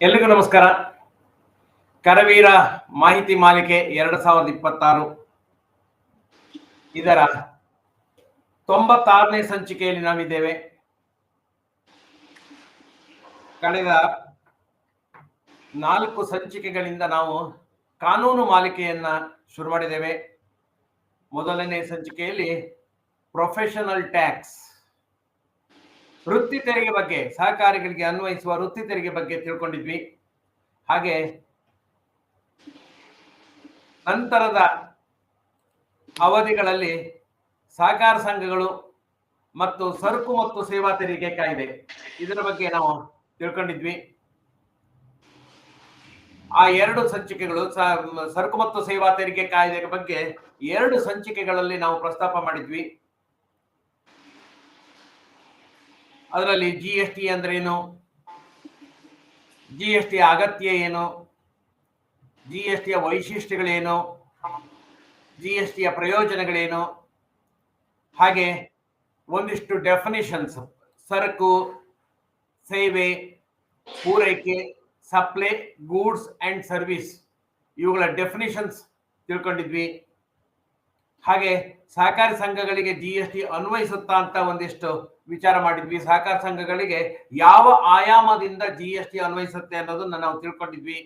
ಎಲ್ರಿಗೂ ನಮಸ್ಕಾರ. ಕರವೀರ ಮಾಹಿತಿ ಮಾಲಿಕೆ 2026 ಇದರ 96ನೇ ಸಂಚಿಕೆಯಲ್ಲಿ ನಾವಿದ್ದೇವೆ. ಕಳೆದ 4 ಸಂಚಿಕೆಗಳಿಂದ ನಾವು ಕಾನೂನು ಮಾಲಿಕೆಯನ್ನ ಶುರು ಮಾಡಿದ್ದೇವೆ. ಮೊದಲನೇ ಸಂಚಿಕೆಯಲ್ಲಿ ಪ್ರೊಫೆಷನಲ್ ಟ್ಯಾಕ್ಸ್, ವೃತ್ತಿ ತೆರಿಗೆ ಬಗ್ಗೆ, ಸಹಕಾರಿಗಳಿಗೆ ಅನ್ವಯಿಸುವ ವೃತ್ತಿ ತೆರಿಗೆ ಬಗ್ಗೆ ತಿಳ್ಕೊಂಡಿದ್ವಿ. ಹಾಗೆ ನಂತರದ ಅವಧಿಗಳಲ್ಲಿ ಸಹಕಾರ ಸಂಘಗಳು ಮತ್ತು ಸರಕು ಮತ್ತು ಸೇವಾ ತೆರಿಗೆ ಕಾಯ್ದೆ ಇದರ ಬಗ್ಗೆ ನಾವು ತಿಳ್ಕೊಂಡಿದ್ವಿ. ಆ 2 ಸಂಚಿಕೆಗಳು ಸರಕು ಮತ್ತು ಸೇವಾ ತೆರಿಗೆ ಕಾಯ್ದೆ ಬಗ್ಗೆ 2 ಸಂಚಿಕೆಗಳಲ್ಲಿ ನಾವು ಪ್ರಸ್ತಾಪ ಮಾಡಿದ್ವಿ. ಅದರಲ್ಲಿ GST ಅಂದ್ರೇನು, GST ಅಗತ್ಯ ಏನು, GST ವೈಶಿಷ್ಟ್ಯಗಳೇನು, GST ಪ್ರಯೋಜನಗಳೇನು, ಹಾಗೆ ಒಂದಿಷ್ಟು ಡೆಫಿನಿಷನ್ಸ್, ಸರಕು, ಸೇವೆ, ಪೂರೈಕೆ, ಸಪ್ಲೈ, ಗೂಡ್ಸ್ ಅಂಡ್ ಸರ್ವಿಸ್, ಇವುಗಳ ಡೆಫಿನಿಷನ್ಸ್ ತಿಳ್ಕೊಂಡಿದ್ವಿ. ಹಾಗೆ ಸಹಕಾರಿ ಸಂಘಗಳಿಗೆ GST ಅನ್ವಯಿಸುತ್ತಾ ಅಂತ ಒಂದಿಷ್ಟು ವಿಚಾರ ಮಾಡಿದ್ವಿ. ಸಹಕಾರ ಸಂಘಗಳಿಗೆ ಯಾವ ಆಯಾಮದಿಂದ GST ಅನ್ವಯಿಸುತ್ತೆ ಅನ್ನೋದನ್ನ ನಾವು ತಿಳ್ಕೊಂಡಿದ್ವಿ.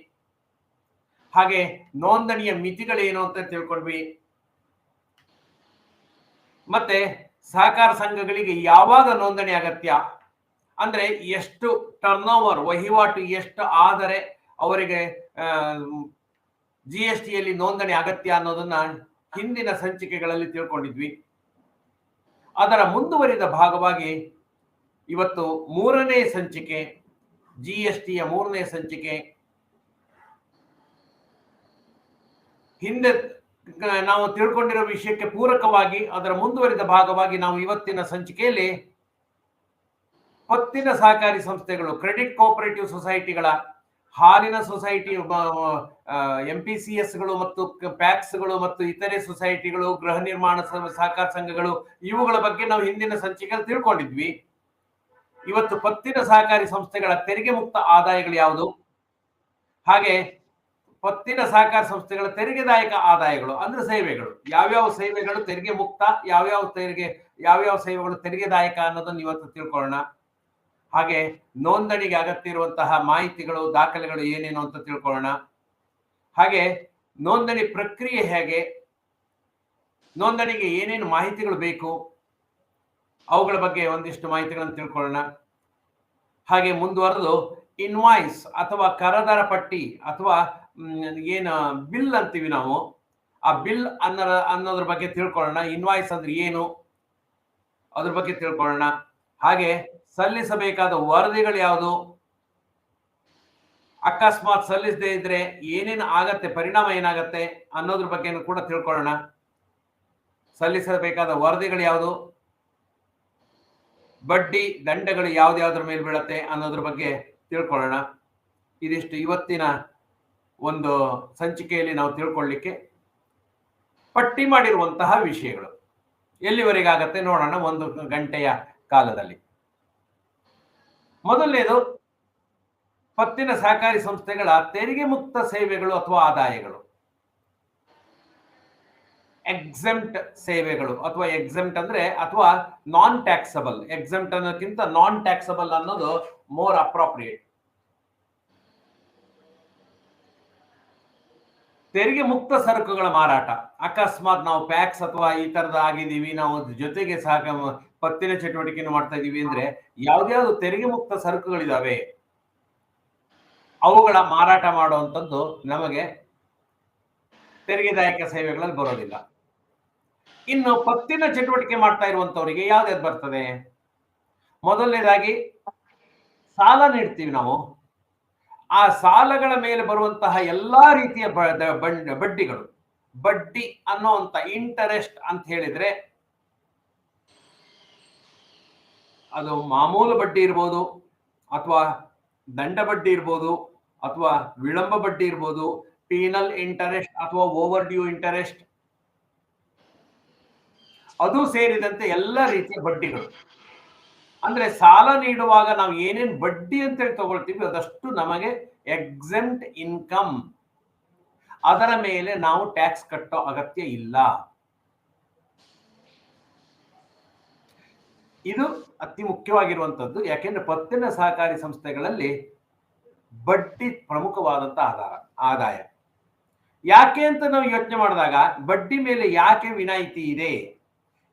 ಹಾಗೆ ನೋಂದಣಿಯ ಮಿತಿಗಳೇನು ಅಂತ ತಿಳ್ಕೊಂಡ್ವಿ. ಮತ್ತೆ ಸಹಕಾರ ಸಂಘಗಳಿಗೆ ಯಾವಾಗ ನೋಂದಣಿ ಅಗತ್ಯ, ಅಂದ್ರೆ ಎಷ್ಟು ಟರ್ನ್ ಓವರ್, ವಹಿವಾಟು ಎಷ್ಟು ಆದರೆ ಅವರಿಗೆ GSTಯಲ್ಲಿ ನೋಂದಣಿ ಅಗತ್ಯ ಅನ್ನೋದನ್ನ ಹಿಂದಿನ ಸಂಚಿಕೆಗಳಲ್ಲಿ ತಿಳ್ಕೊಂಡಿದ್ವಿ. ಅದರ ಮುಂದುವರಿದ ಭಾಗವಾಗಿ ಇವತ್ತು 3ನೇ ಸಂಚಿಕೆ, GSTಯ 3ನೇ ಸಂಚಿಕೆ. ಹಿಂದೆ ನಾವು ತಿಳ್ಕೊಂಡಿರೋ ವಿಷಯಕ್ಕೆ ಪೂರಕವಾಗಿ ಅದರ ಮುಂದುವರಿದ ಭಾಗವಾಗಿ ನಾವು ಇವತ್ತಿನ ಸಂಚಿಕೆಯಲ್ಲಿ ಪತ್ತಿನ ಸಹಕಾರಿ ಸಂಸ್ಥೆಗಳು, ಕ್ರೆಡಿಟ್ ಕೋಆಪರೇಟಿವ್ ಸೊಸೈಟಿಗಳ, ಹಾಲಿನ ಸೊಸೈಟಿ, MPCSಗಳು ಮತ್ತು ಪ್ಯಾಕ್ಸ್ಗಳು ಮತ್ತು ಇತರೆ ಸೊಸೈಟಿಗಳು, ಗೃಹ ನಿರ್ಮಾಣ ಸಹಕಾರ ಸಂಘಗಳು, ಇವುಗಳ ಬಗ್ಗೆ ನಾವು ಹಿಂದಿನ ಸಂಚಿಕೆಯಲ್ಲಿ ತಿಳ್ಕೊಂಡಿದ್ವಿ. ಇವತ್ತು ಪತ್ತಿನ ಸಹಕಾರಿ ಸಂಸ್ಥೆಗಳ ತೆರಿಗೆ ಮುಕ್ತ ಆದಾಯಗಳು ಯಾವುದು, ಹಾಗೆ ಪತ್ತಿನ ಸಹಕಾರ ಸಂಸ್ಥೆಗಳ ತೆರಿಗೆದಾಯಕ ಆದಾಯಗಳು ಅಂದ್ರೆ ಸೇವೆಗಳು, ಯಾವ್ಯಾವ ಸೇವೆಗಳು ತೆರಿಗೆ ಮುಕ್ತ, ಯಾವ್ಯಾವ ಸೇವೆಗಳು ತೆರಿಗೆದಾಯಕ ಅನ್ನೋದನ್ನು ಇವತ್ತು ತಿಳ್ಕೊಳ್ಳೋಣ. ಹಾಗೆ ನೋಂದಣಿಗೆ ಅಗತ್ಯ ಇರುವಂತಹ ಮಾಹಿತಿಗಳು, ದಾಖಲೆಗಳು ಏನೇನು ಅಂತ ತಿಳ್ಕೊಳ್ಳೋಣ. ಹಾಗೆ ನೋಂದಣಿ ಪ್ರಕ್ರಿಯೆ ಹೇಗೆ, ನೋಂದಣಿಗೆ ಏನೇನು ಮಾಹಿತಿಗಳು ಬೇಕು, ಅವುಗಳ ಬಗ್ಗೆ ಒಂದಿಷ್ಟು ಮಾಹಿತಿಗಳನ್ನು ತಿಳ್ಕೊಳ್ಳೋಣ. ಹಾಗೆ ಮುಂದುವರೆದು ಇನ್ವಾಯ್ಸ್ ಅಥವಾ ಕರದರ ಪಟ್ಟಿ ಅಥವಾ ಏನು ಬಿಲ್ ಅಂತೀವಿ ನಾವು, ಆ ಬಿಲ್ ಅನ್ನೋದ್ರ ಬಗ್ಗೆ ತಿಳ್ಕೊಳ್ಳೋಣ. ಇನ್ವಾಯ್ಸ್ ಅಂದ್ರೆ ಏನು, ಅದ್ರ ಬಗ್ಗೆ ತಿಳ್ಕೊಳ್ಳೋಣ. ಹಾಗೆ ಸಲ್ಲಿಸಬೇಕಾದ ವರದಿಗಳು ಯಾವುದು, ಅಕಸ್ಮಾತ್ ಸಲ್ಲಿಸದೇ ಇದ್ರೆ ಏನೇನು ಆಗತ್ತೆ, ಪರಿಣಾಮ ಏನಾಗತ್ತೆ ಅನ್ನೋದ್ರ ಬಗ್ಗೆ ಕೂಡ ತಿಳ್ಕೊಳ್ಳೋಣ. ಸಲ್ಲಿಸಬೇಕಾದ ವರದಿಗಳು ಯಾವುದು, ಬಡ್ಡಿ ದಂಡಗಳು ಯಾವ್ದಾವ್ದ್ರ ಮೇಲೆ ಬೀಳತ್ತೆ ಅನ್ನೋದ್ರ ಬಗ್ಗೆ ತಿಳ್ಕೊಳ್ಳೋಣ. ಇದಿಷ್ಟು ಇವತ್ತಿನ ಒಂದು ಸಂಚಿಕೆಯಲ್ಲಿ ನಾವು ತಿಳ್ಕೊಳ್ಳಿಕ್ಕೆ ಪಟ್ಟಿ ಮಾಡಿರುವಂತಹ ವಿಷಯಗಳು. ಎಲ್ಲಿವರೆಗಾಗತ್ತೆ ನೋಡೋಣ 1 ಗಂಟೆಯ ಕಾಲದಲ್ಲಿ. ಮೊದಲನೇದು ಪತ್ತಿನ ಸಹಕಾರಿ ಸಂಸ್ಥೆಗಳ ತೆರಿಗೆ ಮುಕ್ತ ಸೇವೆಗಳು ಅಥವಾ ಆದಾಯಗಳು, ಎಕ್ಸೆಂಪ್ಟ್ ಸೇವೆಗಳು ಅಥವಾ ಎಕ್ಸೆಂಪ್ಟ್ ಅಂದ್ರೆ ಅಥವಾ ನಾನ್ ಟ್ಯಾಕ್ಸಬಲ್. ಎಕ್ಸೆಂಪ್ಟ್ ಅನ್ನೋಕ್ಕಿಂತ ನಾನ್ ಟ್ಯಾಕ್ಸಬಲ್ ಅನ್ನೋದು ಮೋರ್ ಅಪ್ರೋಪ್ರಿಯೇಟ್. ತೆರಿಗೆ ಮುಕ್ತ ಸರಕುಗಳ ಮಾರಾಟ, ಅಕಸ್ಮಾತ್ ನಾವು ಪ್ಯಾಕ್ಸ್ ಅಥವಾ ಈ ತರದ ಆಗಿದ್ದೀವಿ, ನಾವು ಜೊತೆಗೆ ಸಹ ಪತ್ತಿನ ಚಟುವಟಿಕೆಯನ್ನು ಮಾಡ್ತಾ ಇದೀವಿ ಅಂದ್ರೆ ಯಾವ್ದ್ಯಾವ್ದು ತೆರಿಗೆ ಮುಕ್ತ ಸರಕುಗಳಿದಾವೆ ಅವುಗಳ ಮಾರಾಟ ಮಾಡುವಂಥದ್ದು ನಮಗೆ ತೆರಿಗೆದಾಯಕ ಸೇವೆಗಳಲ್ಲಿ ಬರೋದಿಲ್ಲ. ಇನ್ನು ಪತ್ತಿನ ಚಟುವಟಿಕೆ ಮಾಡ್ತಾ ಇರುವಂತವರಿಗೆ ಯಾವ್ದಾವ್ದು ಬರ್ತದೆ, ಮೊದಲನೇದಾಗಿ ಸಾಲ ನೀಡ್ತೀವಿ ನಾವು, ಆ ಸಾಲಗಳ ಮೇಲೆ ಬರುವಂತಹ ಎಲ್ಲಾ ರೀತಿಯ ಬಡ್ಡಿಗಳು, ಬಡ್ಡಿ ಅನ್ನೋಂತ ಇಂಟರೆಸ್ಟ್ ಅಂತ ಹೇಳಿದ್ರೆ ಅದು ಮಾಮೂಲು ಬಡ್ಡಿ ಇರ್ಬೋದು, ಅಥವಾ ದಂಡ ಬಡ್ಡಿ ಇರ್ಬೋದು, ಅಥವಾ ವಿಳಂಬ ಬಡ್ಡಿ ಇರ್ಬೋದು, ಪೀನಲ್ ಇಂಟರೆಸ್ಟ್ ಅಥವಾ ಓವರ್ ಡ್ಯೂ ಇಂಟರೆಸ್ಟ್, ಅದು ಸೇರಿದಂತೆ ಎಲ್ಲ ರೀತಿಯ ಬಡ್ಡಿಗಳು. ಅಂದ್ರೆ ಸಾಲ ನೀಡುವಾಗ ನಾವು ಏನೇನ್ ಬಡ್ಡಿ ಅಂತೇಳಿ ತಗೊಳ್ತೀವಿ ಅದಷ್ಟು ನಮಗೆ ಎಕ್ಸೆಂಪ್ಟ್ ಇನ್ಕಮ್, ಅದರ ಮೇಲೆ ನಾವು ಟ್ಯಾಕ್ಸ್ ಕಟ್ಟೋ ಅಗತ್ಯ ಇಲ್ಲ. ಇದು ಅತಿ ಮುಖ್ಯವಾಗಿರುವಂತದ್ದು. ಯಾಕೆಂದ್ರೆ ಪತ್ತಿನ ಸಹಕಾರಿ ಸಂಸ್ಥೆಗಳಲ್ಲಿ ಬಡ್ಡಿ ಪ್ರಮುಖವಾದಂತಹ ಆದಾಯ. ಯಾಕೆ ಅಂತ ನಾವು ಯೋಚನೆ ಮಾಡಿದಾಗ ಬಡ್ಡಿ ಮೇಲೆ ಯಾಕೆ ವಿನಾಯಿತಿ ಇದೆ?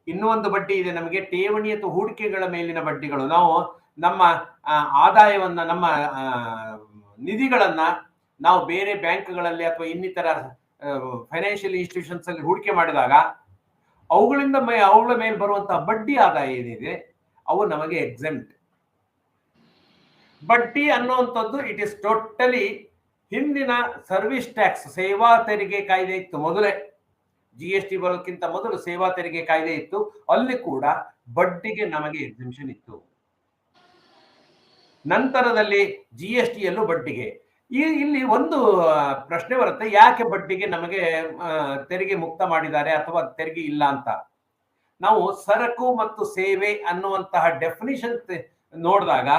ಇನ್ನೂ ಒಂದು ಬಡ್ಡಿ ಇದೆ ನಮಗೆ, ಠೇವಣಿ ಅಥವಾ ಹೂಡಿಕೆಗಳ ಮೇಲಿನ ಬಡ್ಡಿಗಳು. ನಾವು ನಮ್ಮ ಆದಾಯವನ್ನ, ನಮ್ಮ ನಿಧಿಗಳನ್ನ ನಾವು ಬೇರೆ ಬ್ಯಾಂಕ್ಗಳಲ್ಲಿ ಅಥವಾ ಇನ್ನಿತರ ಫೈನಾನ್ಷಿಯಲ್ ಇನ್ಸ್ಟಿಟ್ಯೂಷನ್ಸ್ ಅಲ್ಲಿ ಹೂಡಿಕೆ ಮಾಡಿದಾಗ ಅವುಗಳ ಮೇಲೆ ಬರುವಂತಹ ಬಡ್ಡಿ ಆದಾಯ ಏನಿದೆ ಅವು ನಮಗೆ ಎಕ್ಸೆಂಪ್ಟ್. ಬಡ್ಡಿ ಅನ್ನುವಂಥದ್ದು ಇಟ್ ಇಸ್ ಟೋಟಲಿ ಹಿಂದಿನ ಸರ್ವಿಸ್ ಟ್ಯಾಕ್ಸ್, ಸೇವಾ ತೆರಿಗೆ ಕಾಯ್ದೆ ಇತ್ತು ಮೊದಲೇ, GST ಬರೋಕ್ಕಿಂತ ಮೊದಲು ಸೇವಾ ತೆರಿಗೆ ಕಾಯ್ದೆ ಇತ್ತು, ಅಲ್ಲಿ ಕೂಡ ಬಡ್ಡಿಗೆ ನಮಗೆ ಎಕ್ಸೆಂಪ್ಷನ್ ಇತ್ತು. ನಂತರದಲ್ಲಿ GST ಯಲ್ಲೂ ಬಡ್ಡಿಗೆ. ಇಲ್ಲಿ ಒಂದು ಪ್ರಶ್ನೆ ಬರುತ್ತೆ, ಯಾಕೆ ಬಡ್ಡಿಗೆ ನಮಗೆ ತೆರಿಗೆ ಮುಕ್ತ ಮಾಡಿದ್ದಾರೆ ಅಥವಾ ತೆರಿಗೆ ಇಲ್ಲ ಅಂತ. ನಾವು ಸರಕು ಮತ್ತು ಸೇವೆ ಅನ್ನುವಂತಹ ಡೆಫಿನಿಷನ್ ನೋಡಿದಾಗ,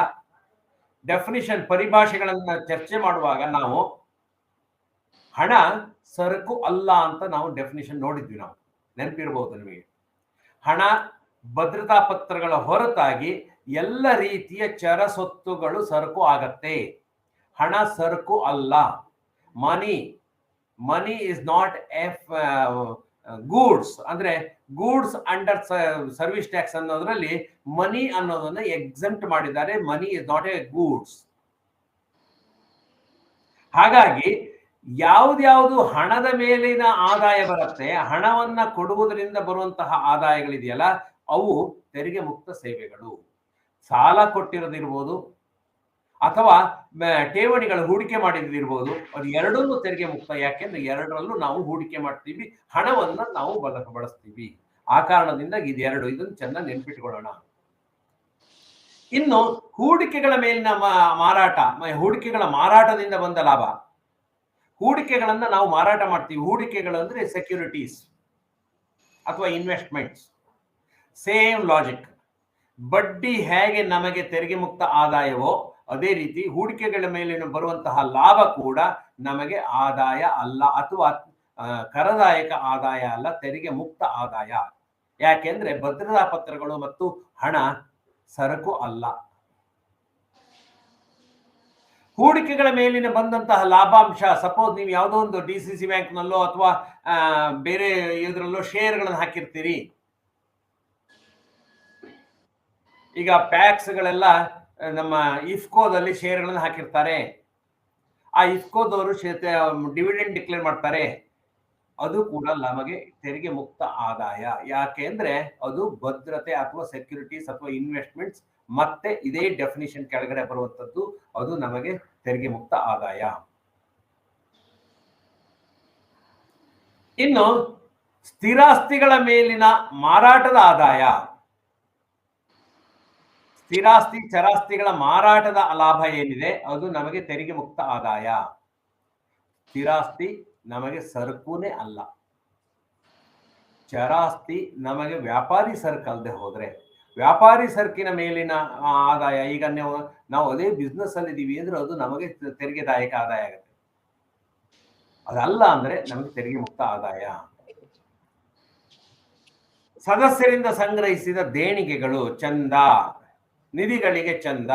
ಡೆಫಿನಿಷನ್ ಪರಿಭಾಷೆಗಳನ್ನ ಚರ್ಚೆ ಮಾಡುವಾಗ ನಾವು ಹಣ ಸರಕು ಅಲ್ಲ ಅಂತ ನಾವು ಡೆಫಿನಿಷನ್ ನೋಡಿದ್ವಿ. ನಾವು ನೆನಪಿರಬಹುದು ನಿಮಗೆ. ಹಣ ಭದ್ರತಾ ಪತ್ರಗಳ ಹೊರತಾಗಿ ಎಲ್ಲ ರೀತಿಯ ಚರ ಸೊತ್ತುಗಳು ಸರಕು ಆಗತ್ತೆ. ಹಣ ಸರಕು ಅಲ್ಲ. Money is not goods. ಅಂದ್ರೆ ಗೂಡ್ಸ್ ಅಂಡರ್ ಸರ್ವಿಸ್ ಟ್ಯಾಕ್ಸ್ ಅನ್ನೋದ್ರಲ್ಲಿ ಮನಿ ಅನ್ನೋದನ್ನ ಎಕ್ಸೆಂಪ್ಟ್ ಮಾಡಿದ್ದಾರೆ. Money is not A goods. ಹಾಗಾಗಿ ಯಾವ್ದ್ಯಾವುದು ಹಣದ ಮೇಲಿನ ಆದಾಯ ಬರುತ್ತೆ, ಹಣವನ್ನ ಕೊಡುವುದರಿಂದ ಬರುವಂತಹ ಆದಾಯಗಳಿದೆಯಲ್ಲ, ಅವು ತೆರಿಗೆ ಮುಕ್ತ ಸೇವೆಗಳು. ಸಾಲ ಕೊಟ್ಟಿರೋದಿರ್ಬೋದು ಅಥವಾ ಠೇವಣಿಗಳು ಹೂಡಿಕೆ ಮಾಡಿದಿರ್ಬೋದು, ಅದು ಎರಡನ್ನೂ ತೆರಿಗೆ ಮುಕ್ತ. ಯಾಕೆಂದ್ರೆ ಎರಡರಲ್ಲೂ ನಾವು ಹೂಡಿಕೆ ಮಾಡ್ತೀವಿ, ಹಣವನ್ನ ನಾವು ಬಳಸ್ತೀವಿ. ಆ ಕಾರಣದಿಂದ ಇದೆರಡು, ಇದನ್ನು ಚೆನ್ನಾಗಿ ನೆನ್ಪಿಟ್ಕೊಳ್ಳೋಣ. ಇನ್ನು ಹೂಡಿಕೆಗಳ ಮೇಲಿನ ಮಾರಾಟ, ಹೂಡಿಕೆಗಳ ಮಾರಾಟದಿಂದ ಬಂದ ಲಾಭ. ಹೂಡಿಕೆಗಳನ್ನ ನಾವು ಮಾರಾಟ ಮಾಡ್ತೀವಿ. ಹೂಡಿಕೆಗಳು ಅಂದ್ರೆ ಸೆಕ್ಯೂರಿಟೀಸ್ ಅಥವಾ ಇನ್ವೆಸ್ಟ್ಮೆಂಟ್ಸ್. Same logic. ಬಡ್ಡಿ ಹೇಗೆ ನಮಗೆ ತೆರಿಗೆ ಮುಕ್ತ ಆದಾಯವೋ ಅದೇ ರೀತಿ ಹೂಡಿಕೆಗಳ ಮೇಲಿನ ಬರುವಂತಹ ಲಾಭ ಕೂಡ ನಮಗೆ ಆದಾಯ ಅಲ್ಲ, ಅಥವಾ ಕರದಾಯಕ ಆದಾಯ ಅಲ್ಲ, ತೆರಿಗೆ ಮುಕ್ತ ಆದಾಯ. ಯಾಕೆಂದ್ರೆ ಭದ್ರತಾ ಪತ್ರಗಳು ಮತ್ತು ಹಣ ಸರಕು ಅಲ್ಲ. ಹೂಡಿಕೆಗಳ ಮೇಲಿನ ಬಂದಂತಹ ಲಾಭಾಂಶ, ಸಪೋಸ್ ನೀವು ಯಾವುದೋ ಒಂದು DCC ಬ್ಯಾಂಕ್ನಲ್ಲೋ ಅಥವಾ ಬೇರೆ ಇದರಲ್ಲೋ ಶೇರ್ಗಳನ್ನು ಹಾಕಿರ್ತೀರಿ. ಈಗ ಪ್ಯಾಕ್ಸ್ಗಳೆಲ್ಲ ನಮ್ಮ ಇಫ್ಕೋದಲ್ಲಿ ಶೇರ್ಗಳನ್ನು ಹಾಕಿರ್ತಾರೆ. ಆ ಇಫ್ಕೋದವರು ಡಿವಿಡೆಂಡ್ ಡಿಕ್ಲೇರ್ ಮಾಡ್ತಾರೆ. ಅದು ಕೂಡ ನಮಗೆ ತೆರಿಗೆ ಮುಕ್ತ ಆದಾಯ. ಯಾಕೆ ಅಂದ್ರೆ ಅದು ಭದ್ರತೆ ಅಥವಾ ಸೆಕ್ಯೂರಿಟೀಸ್ ಅಥವಾ ಇನ್ವೆಸ್ಟ್ಮೆಂಟ್ಸ್, ಮತ್ತೆ ಇದೇ ಡೆಫಿನಿಷನ್ ಕೆಳಗಡೆ ಬರುವಂತದ್ದು, ಅದು ನಮಗೆ ತೆರಿಗೆ ಮುಕ್ತ ಆದಾಯ. ಇನ್ನು ಸ್ಥಿರಾಸ್ತಿಗಳ ಮೇಲಿನ ಮಾರಾಟದ ಆದಾಯ. ಸ್ಥಿರಾಸ್ತಿ ಚರಾಸ್ತಿಗಳ ಮಾರಾಟದ ಲಾಭ ಏನಿದೆ ಅದು ನಮಗೆ ತೆರಿಗೆ ಮುಕ್ತ ಆದಾಯ. ಸ್ಥಿರಾಸ್ತಿ ನಮಗೆ ಸರಕುನೇ ಅಲ್ಲ. ಚರಾಸ್ತಿ ನಮಗೆ ವ್ಯಾಪಾರಿ ಸರಕು ಅಲ್ಲದೆ ಹೋದ್ರೆ, ವ್ಯಾಪಾರಿ ಸರಕಿನ ಮೇಲಿನ ಆದಾಯ, ಈಗ ನಾವು ಅದೇ ಬಿಸ್ನೆಸ್ ಅಲ್ಲಿ ಇದೀವಿ ಅಂದ್ರೆ ಅದು ನಮಗೆ ತೆರಿಗೆದಾಯಕ ಆದಾಯ ಆಗುತ್ತೆ. ಅದಲ್ಲ ಅಂದ್ರೆ ನಮಗೆ ತೆರಿಗೆ ಮುಕ್ತ ಆದಾಯ. ಸದಸ್ಯರಿಂದ ಸಂಗ್ರಹಿಸಿದ ದೇಣಿಗೆಗಳು, ಚಂದ, ನಿಧಿಗಳಿಗೆ ಚಂದ.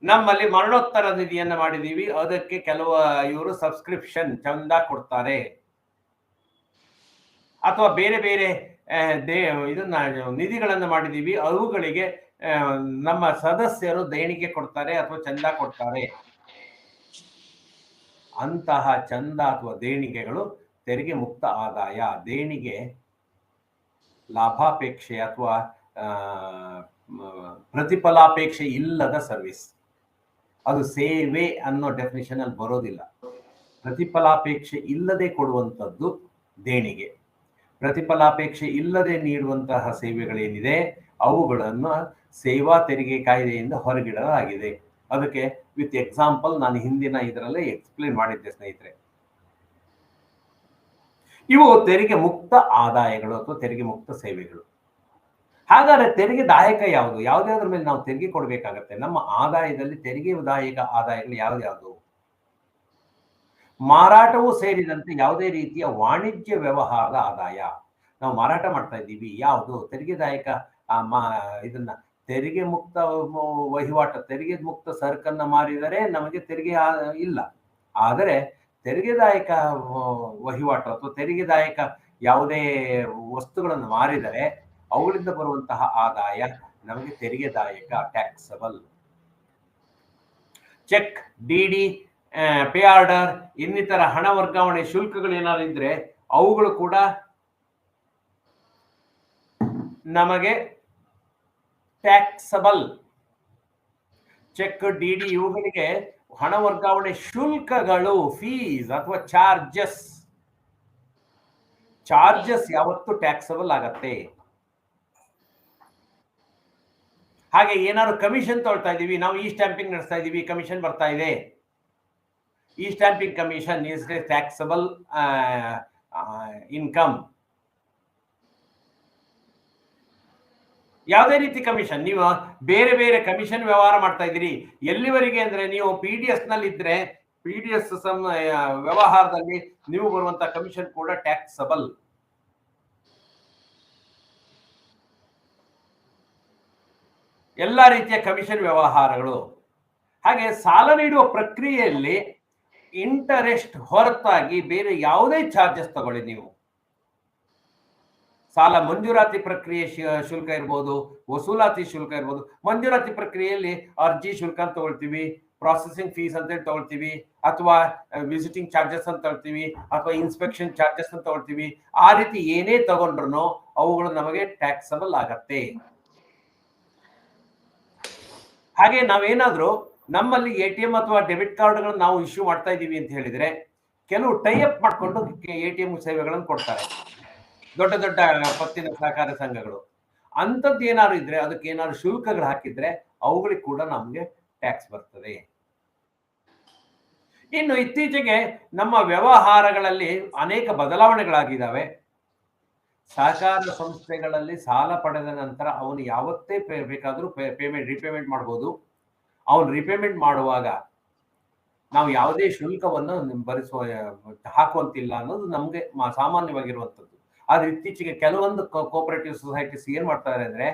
ನಮ್ಮಲ್ಲಿ ಮರಣೋತ್ತರ ನಿಧಿಯನ್ನ ಮಾಡಿದೀವಿ, ಅದಕ್ಕೆ ಕೆಲವು ಇವರು ಸಬ್ಸ್ಕ್ರಿಪ್ಷನ್ ಚಂದ ಕೊಡ್ತಾರೆ. ಅಥವಾ ಬೇರೆ ಬೇರೆ ಇದನ್ನ ನಿಧಿಗಳನ್ನ ಮಾಡಿದೀವಿ, ಅವುಗಳಿಗೆ ನಮ್ಮ ಸದಸ್ಯರು ದೇಣಿಗೆ ಕೊಡ್ತಾರೆ ಅಥವಾ ಚಂದ ಕೊಡ್ತಾರೆ. ಅಂತಹ ಚಂದ ಅಥವಾ ದೇಣಿಗೆಗಳು ತೆರಿಗೆ ಮುಕ್ತ ಆದಾಯ. ದೇಣಿಗೆ ಲಾಭಾಪೇಕ್ಷೆ ಅಥವಾ ಪ್ರತಿಫಲಾಪೇಕ್ಷೆ ಇಲ್ಲದ ಸರ್ವಿಸ್. ಅದು ಸೇವೆ ಅನ್ನೋ ಡೆಫಿನಿಷನ್ ಅಲ್ಲಿ ಬರೋದಿಲ್ಲ. ಪ್ರತಿಫಲಾಪೇಕ್ಷೆ ಇಲ್ಲದೆ ಕೊಡುವಂಥದ್ದು ದೇಣಿಗೆ. ಪ್ರತಿಫಲಾಪೇಕ್ಷೆ ಇಲ್ಲದೆ ನೀಡುವಂತಹ ಸೇವೆಗಳೇನಿದೆ ಅವುಗಳನ್ನು ಸೇವಾ ತೆರಿಗೆ ಕಾಯ್ದೆಯಿಂದ ಹೊರಗಿಡಲಾಗಿದೆ. ಅದಕ್ಕೆ ವಿತ್ ಎಕ್ಸಾಂಪಲ್ ನಾನು ಹಿಂದಿನ ಇದರಲ್ಲೇ ಎಕ್ಸ್ಪ್ಲೇನ್ ಮಾಡಿದ್ದೆ ಸ್ನೇಹಿತರೆ. ಇವು ತೆರಿಗೆ ಮುಕ್ತ ಆದಾಯಗಳು ಅಥವಾ ತೆರಿಗೆ ಮುಕ್ತ ಸೇವೆಗಳು. ಹಾಗಾದ್ರೆ ತೆರಿಗೆದಾಯಕ ಯಾವುದು? ಯಾವುದ್ರ ಮೇಲೆ ನಾವು ತೆರಿಗೆ ಕೊಡಬೇಕಾಗತ್ತೆ? ನಮ್ಮ ಆದಾಯದಲ್ಲಿ ತೆರಿಗೆದಾಯಕ ಆದಾಯಗಳು ಯಾವ್ದು? ಮಾರಾಟವೂ ಸೇರಿದಂತೆ ಯಾವುದೇ ರೀತಿಯ ವಾಣಿಜ್ಯ ವ್ಯವಹಾರದ ಆದಾಯ. ನಾವು ಮಾರಾಟ ಮಾಡ್ತಾ ಇದ್ದೀವಿ, ಯಾವುದು ತೆರಿಗೆದಾಯಕ? ಇದನ್ನ ತೆರಿಗೆ ಮುಕ್ತ ವಹಿವಾಟು, ತೆರಿಗೆ ಮುಕ್ತ ಸರಕನ್ನ ಮಾರಿದರೆ ನಮಗೆ ತೆರಿಗೆ ಇಲ್ಲ. ಆದರೆ ತೆರಿಗೆದಾಯಕ ವಹಿವಾಟು ಅಥವಾ ತೆರಿಗೆದಾಯಕ ಯಾವುದೇ ವಸ್ತುಗಳನ್ನು ಮಾರಿದರೆ ಅವುಗಳಿಂದ ಬರುವಂತಹ ಆದಾಯ ನಮಗೆ ತೆರಿಗೆದಾಯಕ, taxable. Cheque, DD, pay order, ಇನ್ನಿತರ ಹಣ ವರ್ಗಾವಣೆ ಶುಲ್ಕಗಳು ಏನಾದ್ರು ಇದ್ರೆ ಅವುಗಳು ಕೂಡ ನಮಗೆ ಟ್ಯಾಕ್ಸಬಲ್. ಚೆಕ್, ಡಿಡಿ ಇವುಗಳಿಗೆ ಹಣ ವರ್ಗಾವಣೆ ಶುಲ್ಕಗಳು, ಫೀಸ್ ಅಥವಾ ಚಾರ್ಜಸ್ ಯಾವತ್ತು ಟ್ಯಾಕ್ಸಬಲ್ ಆಗತ್ತೆ. ಹಾಗೆ ಏನಾದ್ರು ಕಮಿಷನ್ ತಗೊಳ್ತಾ ಇದೀವಿ, ನಾವು ಈ ಸ್ಟ್ಯಾಂಪಿಂಗ್ ನಡೆಸ್ತಾ ಇದೀವಿ, ಕಮಿಷನ್ ಬರ್ತಾ ಇದೆ, ಈ stamping commission is taxable income. ಯಾವುದೇ ರೀತಿ ಕಮಿಷನ್, ನೀವು ಬೇರೆ ಬೇರೆ ಕಮಿಷನ್ ವ್ಯವಹಾರ ಮಾಡ್ತಾ ಇದ್ದೀರಿ, ಎಲ್ಲಿವರೆಗೆ ಅಂದ್ರೆ ನೀವು PDS ನಲ್ಲಿ ಇದ್ರೆ PDS ವ್ಯವಹಾರದಲ್ಲಿ ನೀವು ಬರುವಂತ ಕಮಿಷನ್ ಕೂಡ ಟ್ಯಾಕ್ಸಬಲ್. ಎಲ್ಲಾ ರೀತಿಯ ಕಮಿಷನ್ ವ್ಯವಹಾರಗಳು. ಹಾಗೆ ಸಾಲ ನೀಡುವ ಪ್ರಕ್ರಿಯೆಯಲ್ಲಿ ಇಂಟರೆಸ್ಟ್ ಹೊರತಾಗಿ ಬೇರೆ ಯಾವುದೇ ಚಾರ್ಜಸ್ ತಗೊಳ್ಳಿ ನೀವು. ಸಾಲ ಮಂಜೂರಾತಿ ಪ್ರಕ್ರಿಯೆ ಶುಲ್ಕ ಇರ್ಬೋದು, ವಸೂಲಾತಿ ಶುಲ್ಕ ಇರ್ಬೋದು. ಮಂಜೂರಾತಿ ಪ್ರಕ್ರಿಯೆಯಲ್ಲಿ ಅರ್ಜಿ ಶುಲ್ಕ ಅಂತ ತಗೊಳ್ತೀವಿ, ಪ್ರಾಸೆಸಿಂಗ್ ಫೀಸ್ ಅಂತೇಳಿ ತಗೊಳ್ತೀವಿ, ಅಥವಾ ವಿಸಿಟಿಂಗ್ ಚಾರ್ಜಸ್ ಅಂತ ತಗೊಳ್ತೀವಿ, ಅಥವಾ ಇನ್ಸ್ಪೆಕ್ಷನ್ ಚಾರ್ಜಸ್ ಅಂತ ತಗೊಳ್ತೀವಿ. ಆ ರೀತಿ ಏನೇ ತಗೊಂಡ್ರು ಅವುಗಳು ನಮಗೆ ಟ್ಯಾಕ್ಸಬಲ್ ಆಗತ್ತೆ. ಹಾಗೆ ನಾವೇನಾದ್ರೂ ನಮ್ಮಲ್ಲಿ ATM ಅಥವಾ ಡೆಬಿಟ್ ಕಾರ್ಡ್ಗಳನ್ನು ನಾವು ಇಶ್ಯೂ ಮಾಡ್ತಾ ಇದ್ದೀವಿ ಅಂತ ಹೇಳಿದ್ರೆ ಕೆಲವು ಟೈಅಪ್ ಮಾಡ್ಕೊಂಡು ATM ಸೇವೆಗಳನ್ನು ಕೊಡ್ತಾರೆ ದೊಡ್ಡ ದೊಡ್ಡ ಪತ್ತಿನ ಸಹಕಾರ ಸಂಘಗಳು. ಅಂಥದ್ದು ಏನಾದ್ರು ಇದ್ರೆ ಅದಕ್ಕೆ ಏನಾದ್ರು ಶುಲ್ಕಗಳು ಹಾಕಿದ್ರೆ ಅವುಗಳಿಗೆ ಕೂಡ ನಮ್ಗೆ ಟ್ಯಾಕ್ಸ್ ಬರ್ತದೆ. ಇನ್ನು ಇತ್ತೀಚೆಗೆ ನಮ್ಮ ವ್ಯವಹಾರಗಳಲ್ಲಿ ಅನೇಕ ಬದಲಾವಣೆಗಳಾಗಿದ್ದಾವೆ. ಸಹಕಾರ ಸಂಸ್ಥೆಗಳಲ್ಲಿ ಸಾಲ ಪಡೆದ ನಂತರ ಅವನು ಯಾವತ್ತೇ ಬೇಕಾದರೂ ರಿಪೇಮೆಂಟ್ ಮಾಡ್ಬೋದು. ಅವನು ರಿಪೇಮೆಂಟ್ ಮಾಡುವಾಗ ನಾವು ಯಾವುದೇ ಶುಲ್ಕವನ್ನು ಹಾಕುವಂತಿಲ್ಲ ಅನ್ನೋದು ನಮ್ಗೆ ಸಾಮಾನ್ಯವಾಗಿರುವಂಥದ್ದು. ಆದ್ರೆ ಇತ್ತೀಚೆಗೆ ಕೆಲವೊಂದು ಕೋಆಪರೇಟಿವ್ ಸೊಸೈಟೀಸ್ ಏನ್ ಮಾಡ್ತಾರೆ ಅಂದ್ರೆ,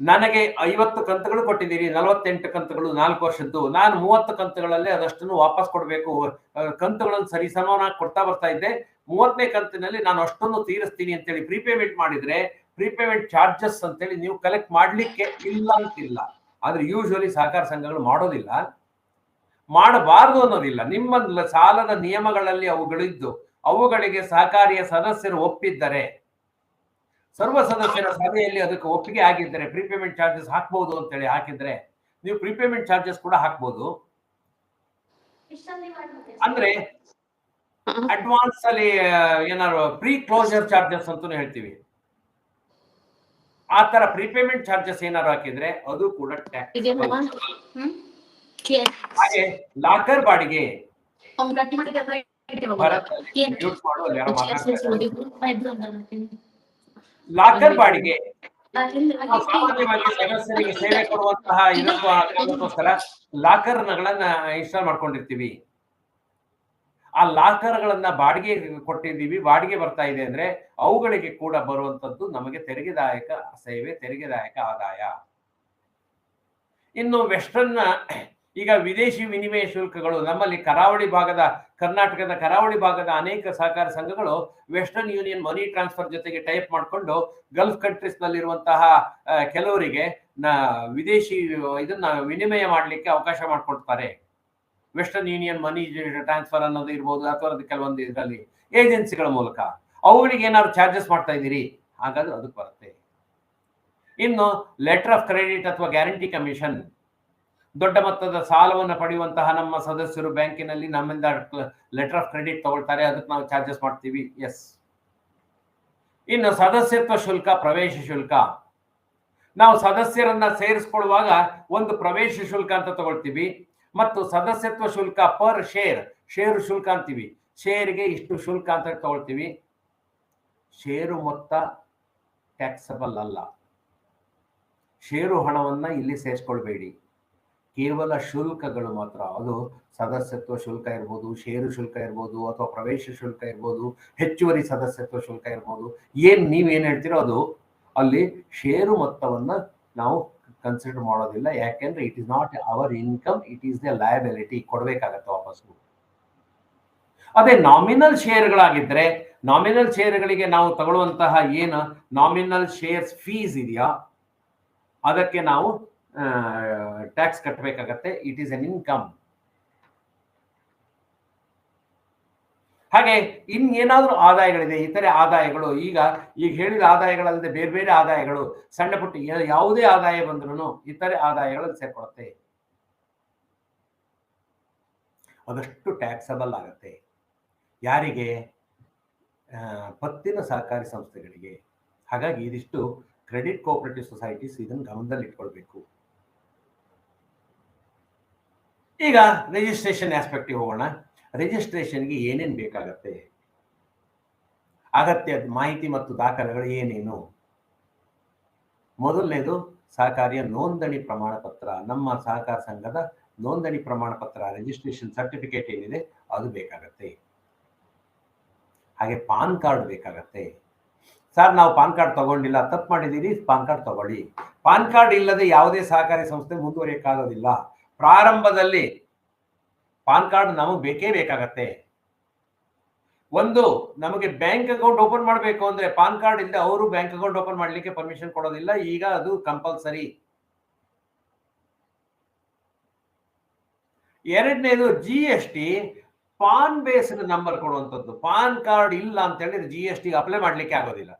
ನನಗೆ 50 ಕಂತುಗಳು ಕೊಟ್ಟಿದ್ದೀರಿ, 48 ಕಂತುಗಳು 4 ವರ್ಷದ್ದು, ನಾನು 30 ಕಂತುಗಳಲ್ಲಿ ಅದಷ್ಟನ್ನು ವಾಪಸ್ ಕೊಡಬೇಕು, ಕಂತುಗಳನ್ನು ಸರಿಸಮನಾಗಿ ಕೊಡ್ತಾ ಬರ್ತಾ ಇದ್ದೆ, 30ನೇ ಕಂತಿನಲ್ಲಿ ನಾನು ಅಷ್ಟನ್ನು ತೀರಿಸ್ತೀನಿ ಅಂತೇಳಿ ಪ್ರೀಪೇಮೆಂಟ್ ಮಾಡಿದ್ರೆ ಪ್ರೀಪೇಮೆಂಟ್ ಚಾರ್ಜಸ್ ಅಂತೇಳಿ ನೀವು ಕಲೆಕ್ಟ್ ಮಾಡ್ಲಿಕ್ಕೆ ಇಲ್ಲ ಅಂತಿಲ್ಲ. ಆದ್ರೆ ಯೂಶುವಲಿ ಸಹಕಾರ ಸಂಘಗಳು ಮಾಡೋದಿಲ್ಲ, ಮಾಡಬಾರದು ಅನ್ನೋದಿಲ್ಲ. ನಿಮ್ಮ ಸಾಲದ ನಿಯಮಗಳಲ್ಲಿ ಅವುಗಳಿದ್ದು ಅವುಗಳಿಗೆ ಸಹಕಾರಿಯ ಸದಸ್ಯರು ಒಪ್ಪಿದ್ದರೆ, ಸರ್ವ ಸದಸ್ಯರ ಸಭೆಯಲ್ಲಿ ಅದಕ್ಕೆ ಒಪ್ಪಿಗೆ ಆಗಿದ್ದರೆ ಪ್ರೀಪೇಮೆಂಟ್ ಚಾರ್ಜಸ್ ಹಾಕ್ಬಹುದು ಅಂತೇಳಿ ಹಾಕಿದ್ರೆ ನೀವು ಪ್ರೀಪೇಮೆಂಟ್ ಚಾರ್ಜಸ್ ಕೂಡ ಹಾಕ್ಬಹುದು. ಅಂದ್ರೆ ಅಡ್ವಾನ್ಸ್ ಅಲ್ಲಿ ಏನಾದ್ರು ಪ್ರೀ ಕ್ಲೋಸರ್ ಚಾರ್ಜಸ್ ಅಂತಾನು ಹೇಳ್ತೀವಿ. ಆ ತರ ಪ್ರೀಪೇಮೆಂಟ್ ಚಾರ್ಜಸ್ ಏನಾದ್ರು ಹಾಕಿದ್ರೆ ಅದು ಕೂಡ ಟ್ಯಾಕ್ಸ್. ಹಾಗೆ ಲಾಕರ್ ಬಾಡಿಗೆ, ಲಾಕರ್ ಬಾಡಿಗೆ ಸಾಮಾನ್ಯವಾಗಿ ಸದಸ್ಯರಿಗೆ ಸೇವೆ ಕೊಡುವಂತಹ ಇದಕ್ಕೋಸ್ಕರ ಲಾಕರ್ಗಳನ್ನ ಇನ್ಸ್ಟಾಲ್ ಮಾಡ್ಕೊಂಡಿರ್ತೀವಿ. ಆ ಲಾಕರ್ಗಳನ್ನ ಬಾಡಿಗೆ ಕೊಟ್ಟಿದ್ದೀವಿ, ಬಾಡಿಗೆ ಬರ್ತಾ ಇದೆ ಅಂದ್ರೆ ಅವುಗಳಿಗೆ ಕೂಡ ಬರುವಂತದ್ದು ನಮಗೆ ತೆರಿಗೆದಾಯಕ ಸೇವೆ, ತೆರಿಗೆದಾಯಕ ಆದಾಯ. ಇನ್ನು ವೆಸ್ಟರ್ನ್, ಈಗ ವಿದೇಶಿ ವಿನಿಮಯ ಶುಲ್ಕಗಳು, ನಮ್ಮಲ್ಲಿ ಕರ್ನಾಟಕದ ಕರಾವಳಿ ಭಾಗದ ಅನೇಕ ಸಹಕಾರ ಸಂಘಗಳು ವೆಸ್ಟರ್ನ್ ಯೂನಿಯನ್ ಮನಿ ಟ್ರಾನ್ಸ್ಫರ್ ಜೊತೆಗೆ ಟೈಪ್ ಮಾಡಿಕೊಂಡು ಗಲ್ಫ್ ಕಂಟ್ರೀಸ್ ನಲ್ಲಿರುವಂತಹ ಕೆಲವರಿಗೆ ವಿದೇಶಿ ಇದನ್ನ ವಿನಿಮಯ ಮಾಡಲಿಕ್ಕೆ ಅವಕಾಶ ಮಾಡಿಕೊಡ್ತಾರೆ. ವೆಸ್ಟರ್ನ್ ಯೂನಿಯನ್ ಮನಿ ಟ್ರಾನ್ಸ್ಫರ್ ಅನ್ನೋದು ಇರ್ಬೋದು, ಅಥವಾ ಕೆಲವೊಂದು ಇದರಲ್ಲಿ ಏಜೆನ್ಸಿಗಳ ಮೂಲಕ ಅವುಗಳಿಗೆ ಏನಾದ್ರು ಚಾರ್ಜಸ್ ಮಾಡ್ತಾ ಇದ್ದೀರಿ, ಹಾಗಾದ್ರೆ ಅದಕ್ಕೆ ಬರುತ್ತೆ. ಇನ್ನು ಲೆಟರ್ ಆಫ್ ಕ್ರೆಡಿಟ್ ಅಥವಾ ಗ್ಯಾರಂಟಿ ಕಮಿಷನ್, ದೊಡ್ಡ ಮೊತ್ತದ ಸಾಲವನ್ನು ಪಡೆಯುವಂತಹ ನಮ್ಮ ಸದಸ್ಯರು ಬ್ಯಾಂಕಿನಲ್ಲಿ ನಮ್ಮಿಂದ ಲೆಟರ್ ಆಫ್ ಕ್ರೆಡಿಟ್ ತಗೊಳ್ತಾರೆ, ಅದಕ್ಕೆ ನಾವು ಚಾರ್ಜಸ್ ಮಾಡ್ತೀವಿ. ಎಸ್. ಇನ್ನು ಸದಸ್ಯತ್ವ ಶುಲ್ಕ, ಪ್ರವೇಶ ಶುಲ್ಕ, ನಾವು ಸದಸ್ಯರನ್ನ ಸೇರಿಸ್ಕೊಳ್ಳುವಾಗ ಒಂದು ಪ್ರವೇಶ ಶುಲ್ಕ ಅಂತ ತಗೊಳ್ತೀವಿ, ಮತ್ತು ಸದಸ್ಯತ್ವ ಶುಲ್ಕ ಪರ್ ಶೇರು ಶುಲ್ಕ ಅಂತೀವಿ. ಶೇರ್ಗೆ ಇಷ್ಟು ಶುಲ್ಕ ಅಂತ ತಗೊಳ್ತೀವಿ. ಷೇರು ಮೊತ್ತ ಟ್ಯಾಕ್ಸಬಲ್ ಅಲ್ಲ. ಷೇರು ಹಣವನ್ನ ಇಲ್ಲಿ ಸೇರಿಸ್ಕೊಳ್ಬೇಡಿ. ಕೇವಲ ಶುಲ್ಕಗಳು ಮಾತ್ರ. ಅದು ಸದಸ್ಯತ್ವ ಶುಲ್ಕ ಇರ್ಬೋದು, ಷೇರು ಶುಲ್ಕ ಇರ್ಬೋದು, ಅಥವಾ ಪ್ರವೇಶ ಶುಲ್ಕ ಇರ್ಬೋದು, ಹೆಚ್ಚುವರಿ ಸದಸ್ಯತ್ವ ಶುಲ್ಕ ಇರ್ಬೋದು. ನೀವೇನು ಹೇಳ್ತೀರೋ ಅದು ಅಲ್ಲಿ ಷೇರು ಮೊತ್ತವನ್ನ ನಾವು ಕನ್ಸಿಡರ್ ಮಾಡೋದಿಲ್ಲ. ಯಾಕೆಂದ್ರೆ it is not our income, it is the liability. ಕೊಡ್ಬೇಕಾಗತ್ತೆ ವಾಪಸ್ಸು. ಅದೇ ನಾಮಿನಲ್ ಶೇರ್ಗಳಾಗಿದ್ರೆ, ನಾಮಿನಲ್ ಶೇರ್ಗಳಿಗೆ ನಾವು ತಗೊಳ್ಳುವಂತಹ ಏನು ನಾಮಿನಲ್ ಶೇರ್ಸ್ ಫೀಸ್ ಇದೆಯಾ ಅದಕ್ಕೆ ನಾವು ಟ್ಯಾಕ್ಸ್ ಕಟ್ಟಬೇಕಾಗತ್ತೆ. It is an income. ಹಾಗೆ ಇನ್ನೇನಾದ್ರೂ ಆದಾಯಗಳಿದೆ, ಇತರೆ ಆದಾಯಗಳು, ಈಗ ಹೇಳಿದ ಆದಾಯಗಳಲ್ಲದೆ ಬೇರೆ ಬೇರೆ ಆದಾಯಗಳು, ಸಣ್ಣ ಪುಟ್ಟ ಯಾವುದೇ ಆದಾಯ ಬಂದ್ರೂ ಇತರೆ ಆದಾಯಗಳಲ್ಲಿ ಸೇರ್ಕೊಳುತ್ತೆ. ಅದಷ್ಟು ಟ್ಯಾಕ್ಸಬಲ್ ಆಗುತ್ತೆ. ಯಾರಿಗೆ? ಪತ್ತಿನ ಸಹಕಾರಿ ಸಂಸ್ಥೆಗಳಿಗೆ. ಹಾಗಾಗಿ ಇದಿಷ್ಟು ಕ್ರೆಡಿಟ್ ಕೋಆಪರೇಟಿವ್ ಸೊಸೈಟೀಸ್ ಇದನ್ನು ಗಮನದಲ್ಲಿ ಇಟ್ಕೊಳ್ಬೇಕು. ಈಗ ರಿಜಿಸ್ಟ್ರೇಷನ್ ಆಸ್ಪೆಕ್ಟಿಗೆ ಹೋಗೋಣ. ರಿಜಿಸ್ಟ್ರೇಷನ್ಗೆ ಏನೇನು ಬೇಕಾಗತ್ತೆ, ಅಗತ್ಯ ಮಾಹಿತಿ ಮತ್ತು ದಾಖಲೆಗಳು ಏನೇನು? ಮೊದಲನೇದು ಸಹಕಾರಿಯ ನೋಂದಣಿ ಪ್ರಮಾಣ ಪತ್ರ. ನಮ್ಮ ಸಹಕಾರ ಸಂಘದ ನೋಂದಣಿ ಪ್ರಮಾಣ ಪತ್ರ, ರಿಜಿಸ್ಟ್ರೇಷನ್ ಸರ್ಟಿಫಿಕೇಟ್ ಏನಿದೆ ಅದು ಬೇಕಾಗತ್ತೆ. ಹಾಗೆ ಪಾನ್ ಕಾರ್ಡ್ ಬೇಕಾಗತ್ತೆ. ಸರ್ ನಾವು ಪಾನ್ ಕಾರ್ಡ್ ತಗೊಂಡಿಲ್ಲ, ತಪ್ಪು ಮಾಡಿದ್ದೀರಿ, ಪಾನ್ ಕಾರ್ಡ್ ತಗೊಳ್ಳಿ. ಪಾನ್ ಕಾರ್ಡ್ ಇಲ್ಲದೆ ಯಾವುದೇ ಸಹಕಾರಿ ಸಂಸ್ಥೆ ಮುಂದುವರಿಯಕ್ಕಾಗೋದಿಲ್ಲ. ಪ್ರಾರಂಭದಲ್ಲಿ ಪಾನ್ ಕಾರ್ಡ್ ನಮಗೆ ಬೇಕೇ ಬೇಕಾಗತ್ತೆ. ಒಂದು, ನಮಗೆ ಬ್ಯಾಂಕ್ ಅಕೌಂಟ್ ಓಪನ್ ಮಾಡಬೇಕು ಅಂದ್ರೆ ಪಾನ್ ಕಾರ್ಡ್ ಇಲ್ಲದೆ ಅವರು ಬ್ಯಾಂಕ್ ಅಕೌಂಟ್ ಓಪನ್ ಮಾಡ್ಲಿಕ್ಕೆ ಪರ್ಮಿಷನ್ ಕೊಡೋದಿಲ್ಲ. ಈಗ ಅದು ಕಂಪಲ್ಸರಿ. ಎರಡನೇದು GST ಪಾನ್ ಬೇಸ್ಡ್ ನಂಬರ್ ಕೊಡುವಂಥದ್ದು. ಪಾನ್ ಕಾರ್ಡ್ ಇಲ್ಲ ಅಂತ ಹೇಳಿದ್ರೆ GST ಅಪ್ಲೈ ಮಾಡ್ಲಿಕ್ಕೆ ಆಗೋದಿಲ್ಲ.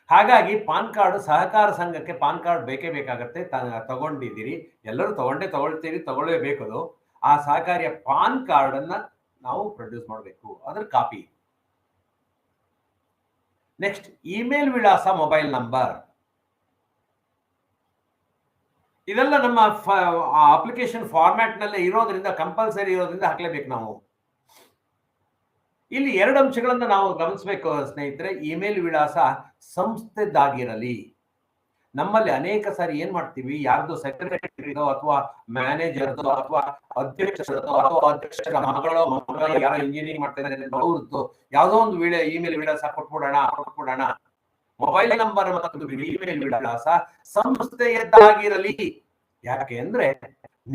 ಹಾಗಾಗಿ ಪಾನ್ ಕಾರ್ಡ್, ಸಹಕಾರ ಸಂಘಕ್ಕೆ ಪಾನ್ ಕಾರ್ಡ್ ಬೇಕೇ ಬೇಕಾಗತ್ತೆ. ತಗೊಂಡಿದ್ದೀರಿ, ಎಲ್ಲರೂ ತಗೊಳ್ಳೇಬೇಕು. ಆ ಸಹಕಾರಿಯ ಪಾನ್ ಕಾರ್ಡ್ ಅನ್ನ ನಾವು ಪ್ರೊಡ್ಯೂಸ್ ಮಾಡಬೇಕು, ಅದರ ಕಾಪಿ. ನೆಕ್ಸ್ಟ್, ಇಮೇಲ್ ವಿಳಾಸ, ಮೊಬೈಲ್ ನಂಬರ್. ಇದೆಲ್ಲ ನಮ್ಮ ಅಪ್ಲಿಕೇಶನ್ ಫಾರ್ಮ್ಯಾಟ್ ನಲ್ಲೇ ಇರೋದ್ರಿಂದ, ಕಂಪಲ್ಸರಿ ಇರೋದ್ರಿಂದ ಹಾಕ್ಲೇಬೇಕು ನಾವು. ಇಲ್ಲಿ ಎರಡು ಅಂಶಗಳನ್ನ ನಾವು ಗಮನಿಸಬೇಕು ಸ್ನೇಹಿತರೆ. ಇಮೇಲ್ ವಿಳಾಸ ಸಂಸ್ಥೆದಾಗಿರಲಿ. ನಮ್ಮಲ್ಲಿ ಅನೇಕ ಸಾರಿ ಏನ್ ಮಾಡ್ತೀವಿ, ಯಾರ್ದು ಸೆಕ್ರೆಟರಿದೋ ಅಥವಾ ಮ್ಯಾನೇಜರ್ದೋ ಅಥವಾ ಅಧ್ಯಕ್ಷರದೋ ಅಥವಾ ಅಧ್ಯಕ್ಷರ ಮಗಳು ಯಾರೋ ಇಂಜಿನಿಯರಿಂಗ್ ಮಾಡ್ತಾ ಇದ್ದಾರೆ ಅವ್ರದ್ದು ಯಾವುದೋ ಒಂದು ಇಮೇಲ್ ವಿಳಾಸ ಕೊಟ್ಬಿಡೋಣ. ಮೊಬೈಲ್ ನಂಬರ್ ಮತ್ತು ಇಮೇಲ್ ವಿಳಾಸ ಸಂಸ್ಥೆಯದ್ದಾಗಿರಲಿ. ಯಾಕೆ ಅಂದ್ರೆ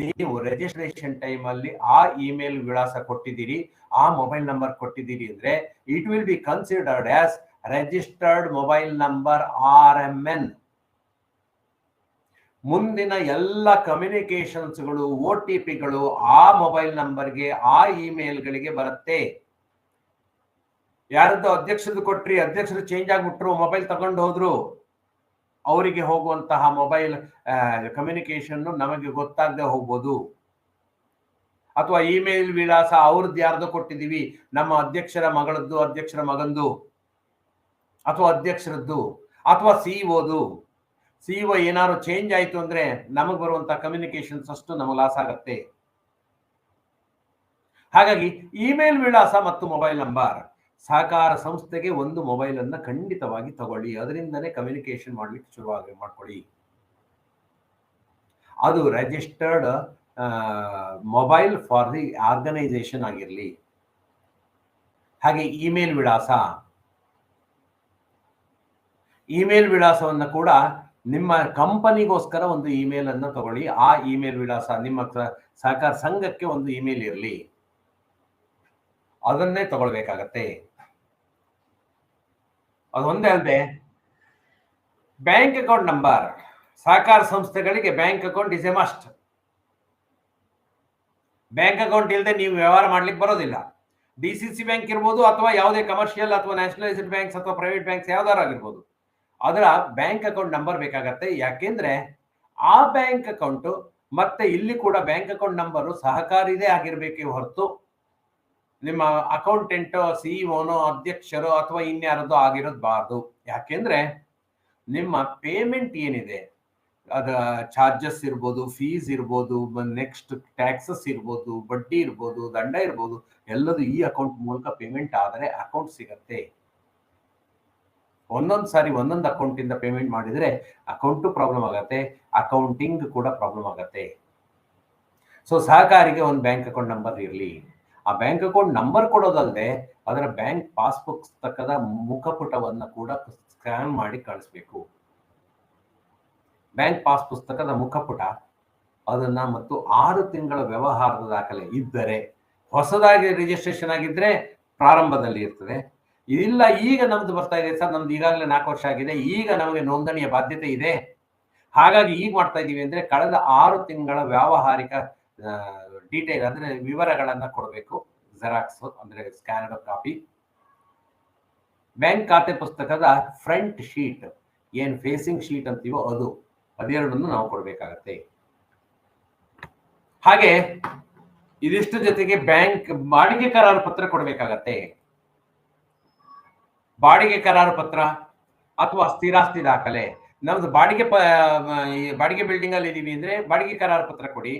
ನೀವು ರಿಜಿಸ್ಟ್ರೇಷನ್ ಟೈಮ್ ಅಲ್ಲಿ ಆ ಇಮೇಲ್ ವಿಳಾಸ ಕೊಟ್ಟಿದ್ದೀರಿ, ಆ ಮೊಬೈಲ್ ನಂಬರ್ ಕೊಟ್ಟಿದ್ದೀರಿ ಅಂದ್ರೆ it will be considered as registered mobile number RMN. ಮುಂದಿನ ಎಲ್ಲ ಕಮ್ಯುನಿಕೇಶನ್ಸ್ಗಳು, OTPಗಳು ಆ ಮೊಬೈಲ್ ನಂಬರ್ಗೆ, ಆ ಇಮೇಲ್ಗಳಿಗೆ ಬರುತ್ತೆ. ಯಾರದ್ದು ಅಧ್ಯಕ್ಷರದ್ದು ಕೊಟ್ರಿ, ಅಧ್ಯಕ್ಷರು ಚೇಂಜ್ ಆಗ್ಬಿಟ್ರು, ಮೊಬೈಲ್ ತಗೊಂಡು ಹೋದ್ರು, ಅವರಿಗೆ ಹೋಗುವಂತಹ ಮೊಬೈಲ್ ಕಮ್ಯುನಿಕೇಶನ್ ನಮಗೆ ಗೊತ್ತಾಗದೆ ಹೋಗ್ಬೋದು. ಅಥವಾ ಇಮೇಲ್ ವಿಳಾಸ ಅವ್ರದ್ದು ಯಾರ್ದು ಕೊಟ್ಟಿದ್ದೀವಿ, ನಮ್ಮ ಅಧ್ಯಕ್ಷರ ಮಗಳದ್ದು, ಅಧ್ಯಕ್ಷರ ಮಗಂದು, ಅಥವಾ ಅಧ್ಯಕ್ಷರದ್ದು, ಅಥವಾ CEO ಏನಾದ್ರು ಚೇಂಜ್ ಆಯ್ತು ಅಂದ್ರೆ ನಮಗೆ ಬರುವಂತಹ ಕಮ್ಯುನಿಕೇಶನ್ಸ್ ಅಷ್ಟು ನಮಗೆ ಲಾಸ್ ಆಗತ್ತೆ. ಹಾಗಾಗಿ ಇಮೇಲ್ ವಿಳಾಸ ಮತ್ತು ಮೊಬೈಲ್ ನಂಬರ್. ಸಹಕಾರ ಸಂಸ್ಥೆಗೆ ಒಂದು ಮೊಬೈಲ್ ಅನ್ನ ಖಂಡಿತವಾಗಿ ತಗೊಳ್ಳಿ, ಅದರಿಂದನೇ ಕಮ್ಯುನಿಕೇಶನ್ ಮಾಡ್ಲಿಕ್ಕೆ ಶುರುವಾಗಿ ಮಾಡ್ಕೊಳ್ಳಿ. ಅದು registered mobile for the organisation ಆಗಿರಲಿ. ಹಾಗೆ ಇಮೇಲ್ ವಿಳಾಸವನ್ನು ಕೂಡ ನಿಮ್ಮ ಕಂಪನಿಗೋಸ್ಕರ ಒಂದು ಇಮೇಲ್ ಅನ್ನು ತಗೊಳ್ಳಿ. ಆ ಇಮೇಲ್ ವಿಳಾಸ ನಿಮ್ಮ ಸಹಕಾರ ಸಂಘಕ್ಕೆ ಒಂದು ಇಮೇಲ್ ಇರಲಿ, ಅದನ್ನೇ ತಗೊಳ್ಬೇಕಾಗತ್ತೆ. ಅದೊಂದೇ ಅಲ್ಲದೆ ಬ್ಯಾಂಕ್ ಅಕೌಂಟ್ ನಂಬರ್. ಸಹಕಾರ ಸಂಸ್ಥೆಗಳಿಗೆ bank account is A must. Bank account ಇಲ್ಲದೆ ನೀವು ವ್ಯವಹಾರ ಮಾಡ್ಲಿಕ್ಕೆ ಬರೋದಿಲ್ಲ. DCC ಬ್ಯಾಂಕ್ ಇರ್ಬೋದು, ಅಥವಾ ಯಾವುದೇ ಕಮರ್ಷಿಯಲ್ ಅಥವಾ ನ್ಯಾಷನಲೈಸ್ಡ್ ಬ್ಯಾಂಕ್ಸ್ ಅಥವಾ ಪ್ರೈವೇಟ್ ಬ್ಯಾಂಕ್ಸ್ ಯಾವ್ದಾರು ಆಗಿರ್ಬೋದು, ಅದರ ಬ್ಯಾಂಕ್ ಅಕೌಂಟ್ ನಂಬರ್ ಬೇಕಾಗತ್ತೆ. ಯಾಕೆಂದ್ರೆ ಆ ಬ್ಯಾಂಕ್ ಅಕೌಂಟ್ ಮತ್ತೆ ಇಲ್ಲಿ ಕೂಡ ಬ್ಯಾಂಕ್ ಅಕೌಂಟ್ ನಂಬರು ಸಹಕಾರಿದೇ ಆಗಿರ್ಬೇಕೇ ಹೊರತು ನಿಮ್ಮ ಅಕೌಂಟೆಂಟ್, CEO ಅಧ್ಯಕ್ಷರು ಅಥವಾ ಇನ್ಯಾರದ್ದು ಆಗಿರೋದ್ಬಾರ್ದು. ಯಾಕೆಂದ್ರೆ ನಿಮ್ಮ ಪೇಮೆಂಟ್ ಏನಿದೆ, ಅದ ಚಾರ್ಜಸ್ ಇರ್ಬೋದು, ಫೀಸ್ ಇರ್ಬೋದು, ನೆಕ್ಸ್ಟ್ ಟ್ಯಾಕ್ಸಸ್ ಇರ್ಬೋದು, ಬಡ್ಡಿ ಇರ್ಬೋದು, ದಂಡ ಇರ್ಬೋದು, ಎಲ್ಲದೂ ಈ ಅಕೌಂಟ್ ಮೂಲಕ ಪೇಮೆಂಟ್ ಆದರೆ ಅಕೌಂಟ್ ಸಿಗತ್ತೆ. ಒಂದೊಂದು ಸಾರಿ ಒಂದೊಂದು ಅಕೌಂಟಿಂದ ಪೇಮೆಂಟ್ ಮಾಡಿದರೆ ಅಕೌಂಟು ಪ್ರಾಬ್ಲಮ್ ಆಗತ್ತೆ, ಅಕೌಂಟಿಂಗ್ ಕೂಡ ಪ್ರಾಬ್ಲಮ್ ಆಗತ್ತೆ. ಸೊ ಸಹಕಾರಿಗೆ ಒಂದು ಬ್ಯಾಂಕ್ ಅಕೌಂಟ್ ನಂಬರ್ ಇರಲಿ. ಆ ಬ್ಯಾಂಕ್ ಅಕೌಂಟ್ ನಂಬರ್ ಕೊಡೋದಲ್ಲದೆ ಅದರ ಬ್ಯಾಂಕ್ ಪಾಸ್ ಪುಸ್ತಕದ ಮುಖಪುಟವನ್ನು ಕೂಡ ಸ್ಕ್ಯಾನ್ ಮಾಡಿ ಕಳಿಸ್ಬೇಕು. ಬ್ಯಾಂಕ್ ಪಾಸ್ ಪುಸ್ತಕದ ಮುಖಪುಟ ಅದನ್ನ ಮತ್ತು 6 ತಿಂಗಳ ವ್ಯವಹಾರದ ದಾಖಲೆ ಇದ್ದರೆ, ಹೊಸದಾಗಿ ರಿಜಿಸ್ಟ್ರೇಷನ್ ಆಗಿದ್ರೆ ಪ್ರಾರಂಭದಲ್ಲಿ ಇರ್ತದೆ. ಇಲ್ಲ ಈಗ ನಮ್ದು ಬರ್ತಾ ಇದೆ ಸರ್, ನಮ್ದು ಈಗಾಗಲೇ 4 ವರ್ಷ ಆಗಿದೆ, ಈಗ ನಮಗೆ ನೋಂದಣಿಯ ಬಾಧ್ಯತೆ ಇದೆ, ಹಾಗಾಗಿ ಈಗ ಮಾಡ್ತಾ ಇದೀವಿ ಅಂದ್ರೆ ಕಳೆದ 6 ತಿಂಗಳ ವ್ಯಾವಹಾರಿಕ ಡೀಟೇಲ್ ಅಂದ್ರೆ ವಿವರಗಳನ್ನ ಕೊಡಬೇಕು. ಜೆರಾಕ್ಸ್ ಅಂದ್ರೆ ಸ್ಕ್ಯಾನರ್ ಕಾಪಿ. ಬ್ಯಾಂಕ್ ಖಾತೆ ಪುಸ್ತಕದ ಫ್ರಂಟ್ ಶೀಟ್, ಏನ್ ಫೇಸಿಂಗ್ ಶೀಟ್ ಅಂತೀವೋ ಅದೆರಡನ್ನು ನಾವು ಕೊಡಬೇಕಾಗತ್ತೆ. ಹಾಗೆ ಇದಿಷ್ಟು ಜೊತೆಗೆ ಬ್ಯಾಂಕ್ ಬಾಡಿಗೆ ಕರಾರು ಪತ್ರ ಕೊಡಬೇಕಾಗತ್ತೆ. ಬಾಡಿಗೆ ಕರಾರು ಪತ್ರ ಅಥವಾ ಸ್ಥಿರಾಸ್ತಿ ದಾಖಲೆ. ನಮ್ದು ಬಾಡಿಗೆ ಬಿಲ್ಡಿಂಗ್ ಅಲ್ಲಿ ಇದೀವಿ ಅಂದ್ರೆ ಬಾಡಿಗೆ ಕರಾರು ಪತ್ರ ಕೊಡಿ.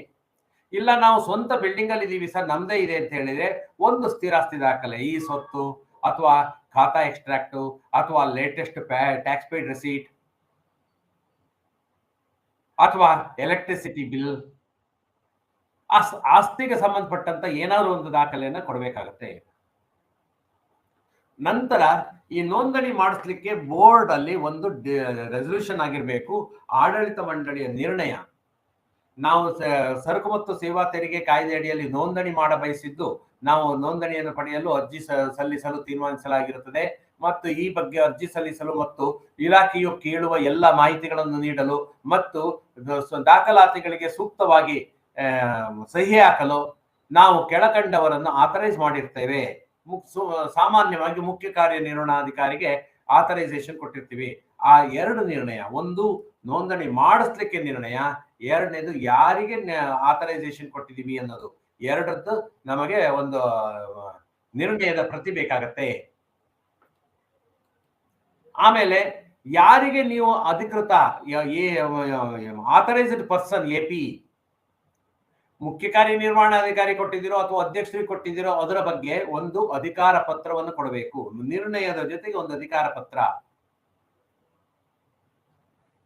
ಇಲ್ಲ ನಾವು ಸ್ವಂತ ಬಿಲ್ಡಿಂಗ್ ಅಲ್ಲಿ ಇದೀವಿ ಸರ್, ನಮ್ದೇ ಇದೆ ಅಂತ ಹೇಳಿದ್ರೆ ಒಂದು ಸ್ಥಿರಾಸ್ತಿ ದಾಖಲೆ, ಈ ಸ್ವತ್ತು ಅಥವಾ ಖಾತಾ ಎಕ್ಸ್ಟ್ರಾಕ್ಟ್ ಅಥವಾ ಲೇಟೆಸ್ಟ್ ಟ್ಯಾಕ್ಸ್ ಪೇಡ್ ರಿಸೀಟ್ ಅಥವಾ ಎಲೆಕ್ಟ್ರಿಸಿಟಿ ಬಿಲ್, ಆಸ್ತಿಗೆ ಸಂಬಂಧಪಟ್ಟಂತ ಏನಾದರೂ ಒಂದು ದಾಖಲೆಯನ್ನ ಕೊಡಬೇಕಾಗತ್ತೆ. ನಂತರ ಈ ನೋಂದಣಿ ಮಾಡಿಸ್ಲಿಕ್ಕೆ ಬೋರ್ಡ್ ಅಲ್ಲಿ ಒಂದು ರೆಸಲ್ಯೂಷನ್ ಆಗಿರ್ಬೇಕು, ಆಡಳಿತ ಮಂಡಳಿಯ ನಿರ್ಣಯ. ನಾವು ಸರಕು ಮತ್ತು ಸೇವಾ ತೆರಿಗೆ ಕಾಯ್ದೆ ಅಡಿಯಲ್ಲಿ ನೋಂದಣಿ ಮಾಡ ಬಯಸಿದ್ದು ನಾವು ನೋಂದಣಿಯನ್ನು ಪಡೆಯಲು ಅರ್ಜಿ ಸಲ್ಲಿಸಲು ತೀರ್ಮಾನಿಸಲಾಗಿರುತ್ತದೆ ಮತ್ತು ಈ ಬಗ್ಗೆ ಅರ್ಜಿ ಸಲ್ಲಿಸಲು ಮತ್ತು ಇಲಾಖೆಯು ಕೇಳುವ ಎಲ್ಲ ಮಾಹಿತಿಗಳನ್ನು ನೀಡಲು ಮತ್ತು ದಾಖಲಾತಿಗಳಿಗೆ ಸೂಕ್ತವಾಗಿ ಸಹಿ ಹಾಕಲು ನಾವು ಕೆಳಕಂಡವರನ್ನು ಆಥರೈಸ್ ಮಾಡಿರ್ತೇವೆ. ಸಾಮಾನ್ಯವಾಗಿ ಮುಖ್ಯ ಕಾರ್ಯನಿರ್ವಹಣಾಧಿಕಾರಿಗೆ ಆಥರೈಸೇಷನ್ ಕೊಟ್ಟಿರ್ತೀವಿ. ಆ 2 ನಿರ್ಣಯ, ಒಂದು ನೋಂದಣಿ ಮಾಡಿಸ್ಲಿಕ್ಕೆ ನಿರ್ಣಯ, ಎರಡನೇದು ಯಾರಿಗೆ ಆಥರೈಸೇಷನ್ ಕೊಟ್ಟಿದೀವಿ ಅನ್ನೋದು, ಎರಡದ್ದು ನಮಗೆ ಒಂದು ನಿರ್ಣಯದ ಪ್ರತಿ ಬೇಕಾಗತ್ತೆ. ಆಮೇಲೆ ಯಾರಿಗೆ ನೀವು ಅಧಿಕೃತ ಆಥರೈಸ್ಡ್ ಪರ್ಸನ್ ಎಪಿ ಮುಖ್ಯ ಕಾರ್ಯನಿರ್ವಹಣಾಧಿಕಾರಿ ಕೊಟ್ಟಿದ್ದೀರೋ ಅಥವಾ ಅಧ್ಯಕ್ಷರಿಗೆ ಕೊಟ್ಟಿದ್ದೀರೋ ಅದರ ಬಗ್ಗೆ ಒಂದು ಅಧಿಕಾರ ಪತ್ರವನ್ನು ಕೊಡಬೇಕು. ನಿರ್ಣಯದ ಜೊತೆಗೆ ಒಂದು ಅಧಿಕಾರ ಪತ್ರ.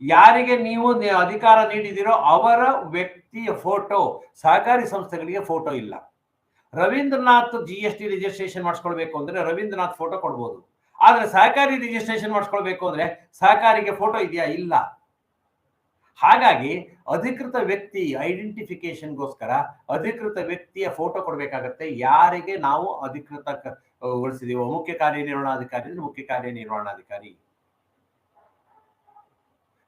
ಯಾರಿಗೆ ನೀವು ಅಧಿಕಾರ ನೀಡಿದಿರೋ ಅವರ ವ್ಯಕ್ತಿಯ ಫೋಟೋ, ಸಹಕಾರಿ ಸಂಸ್ಥೆಗಳಿಗೆ ಫೋಟೋ ಇಲ್ಲ. ರವೀಂದ್ರನಾಥ್ GST ರಿಜಿಸ್ಟ್ರೇಷನ್ ಮಾಡಿಸ್ಕೊಳ್ಬೇಕು ಅಂದ್ರೆ ರವೀಂದ್ರನಾಥ್ ಫೋಟೋ ಕೊಡ್ಬೋದು, ಆದ್ರೆ ಸಹಕಾರಿ ರಿಜಿಸ್ಟ್ರೇಷನ್ ಮಾಡಿಸ್ಕೊಳ್ಬೇಕು ಅಂದ್ರೆ ಸಹಕಾರಿಗೆ ಫೋಟೋ ಇದೆಯಾ? ಇಲ್ಲ. ಹಾಗಾಗಿ ಅಧಿಕೃತ ವ್ಯಕ್ತಿ ಐಡೆಂಟಿಫಿಕೇಶನ್ಗೋಸ್ಕರ ಅಧಿಕೃತ ವ್ಯಕ್ತಿಯ ಫೋಟೋ ಕೊಡಬೇಕಾಗತ್ತೆ. ಯಾರಿಗೆ ನಾವು ಅಧಿಕೃತಗೊಳಿಸಿದೀವೋ, ಮುಖ್ಯ ಕಾರ್ಯನಿರ್ವಹಣಾಧಿಕಾರಿ ಅಂದ್ರೆ ಮುಖ್ಯ ಕಾರ್ಯನಿರ್ವಹಣಾಧಿಕಾರಿ.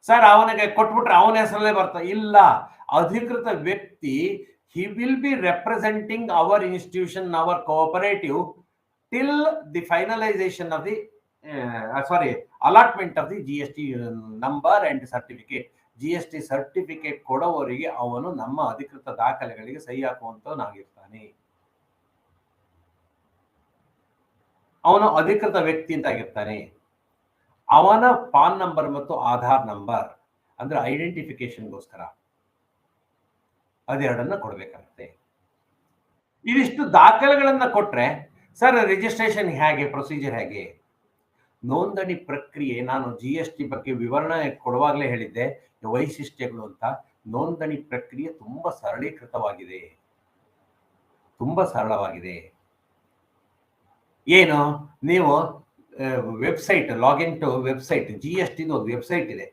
ಸರ್ ಅವನಿಗೆ ಕೊಟ್ಬಿಟ್ರೆ ಅವನ ಹೆಸರಲ್ಲೇ ಬರ್ತಾ ಇಲ್ಲ. ಅಧಿಕೃತ ವ್ಯಕ್ತಿ, he will be representing our institution, our cooperative till the finalization of the allotment of the GST number and certificate. GST certificate ಕೊಡೋವರಿಗೆ ಅವನು ನಮ್ಮ ಅಧಿಕೃತ ದಾಖಲೆಗಳಿಗೆ ಸಹಿ ಹಾಕುವಂತವನಾಗಿರ್ತಾನೆ. ಅವನು ಅಧಿಕೃತ ವ್ಯಕ್ತಿ ಅಂತ ಆಗಿರ್ತಾನೆ. ಅವನ ಪಾನ್ ನಂಬರ್ ಮತ್ತು ಆಧಾರ್ ನಂಬರ್ ಅಂದ್ರೆ ಐಡೆಂಟಿಫಿಕೇಶನ್ಗೋಸ್ಕರ ಅದೆರಡನ್ನ ಕೊಡಬೇಕಾಗುತ್ತೆ. ಇದಿಷ್ಟು ದಾಖಲೆಗಳನ್ನ ಕೊಟ್ರೆ ಸರ್ ರಿಜಿಸ್ಟ್ರೇಷನ್ ಹೇಗೆ, ಪ್ರೊಸೀಜರ್ ಹೇಗೆ? ನೋಂದಣಿ ಪ್ರಕ್ರಿಯೆ ನಾನು GST ಬಗ್ಗೆ ವಿವರಣೆ ಕೊಡುವಾಗಲೇ ಹೇಳಿದ್ದೆ ವೈಶಿಷ್ಟ್ಯಗಳು ಅಂತ. ನೋಂದಣಿ ಪ್ರಕ್ರಿಯೆ ತುಂಬಾ ಸರಳೀಕೃತವಾಗಿದೆ, ತುಂಬಾ ಸರಳವಾಗಿದೆ. ಏನು, ನೀವು website login to website, GST ಒಂದು ವೆಬ್ಸೈಟ್ ಇದೆ,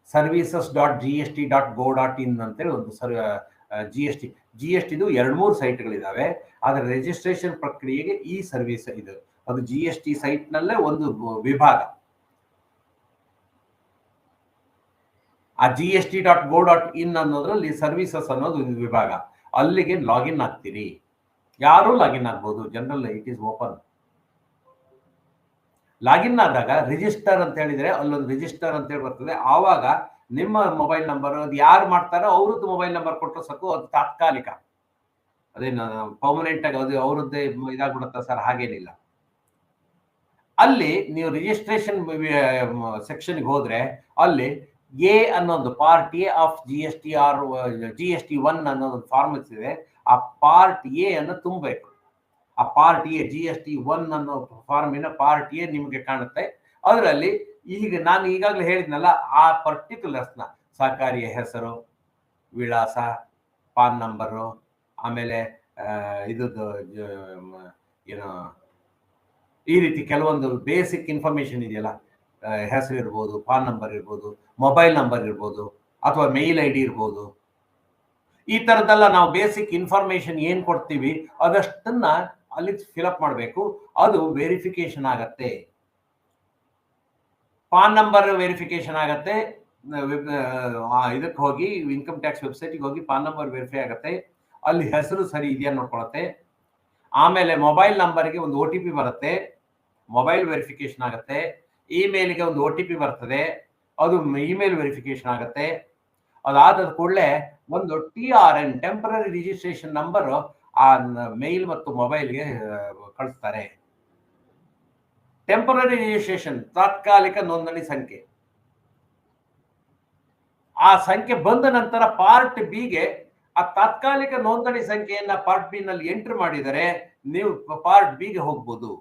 services.gst.go.in ಅಂತೇಳಿ ಒಂದು GSTದು 2-3 ಸೈಟ್ಗಳಿದಾವೆ. ಅದರ ರಿಜಿಸ್ಟ್ರೇಷನ್ ಪ್ರಕ್ರಿಯೆಗೆ ಈ ಸರ್ವಿಸ್ ಇದು, ಅದು GST ಸೈಟ್ ನಲ್ಲೇ ಒಂದು ವಿಭಾಗ. ಆ gst.go.in ಅನ್ನೋದ್ರಲ್ಲಿ ಸರ್ವಿಸಸ್ ಅನ್ನೋದು ಒಂದು ವಿಭಾಗ. ಅಲ್ಲಿಗೆ ಲಾಗಿನ್ ಆಗ್ತೀರಿ. ಯಾರು ಲಾಗಿನ್ ಆಗ್ಬೋದು, general it is open. Login ಆದಾಗ ರಿಜಿಸ್ಟರ್ ಅಂತ ಹೇಳಿದ್ರೆ ಅಲ್ಲೊಂದು ರಿಜಿಸ್ಟರ್ ಅಂತ ಹೇಳಿ ಬರ್ತದೆ. ಆವಾಗ ನಿಮ್ಮ ಮೊಬೈಲ್ ನಂಬರ್, ಅದು ಯಾರು ಮಾಡ್ತಾರೋ ಅವ್ರದ್ದು ಮೊಬೈಲ್ ನಂಬರ್ ಕೊಟ್ಟರೆ ಸಾಕು, ಅದು ತಾತ್ಕಾಲಿಕ, ಅದೇನು ಪರ್ಮನೆಂಟ್ ಆಗಿ ಅದು ಅವ್ರದ್ದೇ ಇದಾಗ್ಬಿಡುತ್ತಾ ಸರ್? ಹಾಗೇನಿಲ್ಲ. ಅಲ್ಲಿ ನೀವು ರಿಜಿಸ್ಟ್ರೇಷನ್ ಸೆಕ್ಷನ್ಗೆ ಹೋದ್ರೆ ಅಲ್ಲಿ ಎ ಅನ್ನೋದು ಪಾರ್ಟ್ ಎ ಆಫ್ GST1 ಅನ್ನೋದು ಫಾರ್ಮ್ಸ್ ಇದೆ. ಆ ಪಾರ್ಟ್ ಎ ಅನ್ನು ತುಂಬಬೇಕು. ಆ ಪಾರ್ಟ್ ಎ GST1 ಅನ್ನೋ ಫಾರ್ಮಿನ ಪಾರ್ಟ್ ಎ ನಿಮಗೆ ಕಾಣುತ್ತೆ. ಅದರಲ್ಲಿ ಈಗ ನಾನು ಈಗಾಗಲೇ ಹೇಳಿದ್ನಲ್ಲ, ಆ ಪರ್ಟಿಕ್ಯುಲರ್ಸ್ನ ಸಹಕಾರಿಯ ಹೆಸರು, ವಿಳಾಸ, ಪಾನ್ ನಂಬರು, ಆಮೇಲೆ ಇದ್ರದ್ದು ಏನು ಈ ರೀತಿ ಕೆಲವೊಂದು ಬೇಸಿಕ್ ಇನ್ಫಾರ್ಮೇಶನ್ ಇದೆಯಲ್ಲ, ಹೆಸರು ಇರ್ಬೋದು, ಪಾನ್ ನಂಬರ್ ಇರ್ಬೋದು, ಮೊಬೈಲ್ ನಂಬರ್ ಇರ್ಬೋದು, ಅಥವಾ ಮೇಲ್ ಐ ಡಿ ಇರ್ಬೋದು. ಈ ತರದೆಲ್ಲ ನಾವು ಬೇಸಿಕ್ ಇನ್ಫಾರ್ಮೇಶನ್ ಏನ್ ಕೊಡ್ತೀವಿ ಅದಷ್ಟನ್ನ ಅಲ್ಲಿ ಫಿಲಪ್ ಮಾಡಬೇಕು. ಅದು ವೆರಿಫಿಕೇಶನ್ ಆಗತ್ತೆ. ಪಾನ್ ನಂಬರ್ ವೆರಿಫಿಕೇಶನ್ ಆಗತ್ತೆ. ಇದಕ್ಕೆ ಹೋಗಿ ಇನ್ಕಮ್ ಟ್ಯಾಕ್ಸ್ ವೆಬ್ಸೈಟ್ಗೆ ಹೋಗಿ ಪಾನ್ ನಂಬರ್ ವೆರಿಫೈ ಆಗತ್ತೆ. ಅಲ್ಲಿ ಹೆಸರು ಸರಿ ಇದೆಯಾ ನೋಡ್ಕೊಳತ್ತೆ. ಆಮೇಲೆ ಮೊಬೈಲ್ ನಂಬರ್ಗೆ ಒಂದು OTP ಬರುತ್ತೆ, ಮೊಬೈಲ್ ವೆರಿಫಿಕೇಶನ್ ಆಗುತ್ತೆ. ಇಮೇಲ್ಗೆ ಒಂದು OTP ಬರ್ತದೆ, ಅದು ಇಮೇಲ್ ವೆರಿಫಿಕೇಶನ್ ಆಗುತ್ತೆ. ಅದಾದ ಕೂಡಲೇ ಒಂದು TRN, ಟೆಂಪರರಿ ರಿಜಿಸ್ಟ್ರೇಷನ್ ನಂಬರ್ ಆ ಮೇಲ್ ಮತ್ತು ಮೊಬೈಲ್ಗೆ ಕಳಿಸ್ತಾರೆ. ಟೆಂಪರರಿ ರಿಜಿಸ್ಟ್ರೇಷನ್, ತಾತ್ಕಾಲಿಕ ನೋಂದಣಿ ಸಂಖ್ಯೆ. ಆ ಸಂಖ್ಯೆ ಬಂದ ನಂತರ ಪಾರ್ಟ್ ಬಿಗೆ ಆ ತಾತ್ಕಾಲಿಕ ನೋಂದಣಿ ಸಂಖ್ಯೆಯನ್ನ ಪಾರ್ಟ್ ಬಿ ನಲ್ಲಿ ಎಂಟ್ರಿ ಮಾಡಿದರೆ ನೀವು ಪಾರ್ಟ್ ಬಿಗೆ ಹೋಗ್ಬೋದು.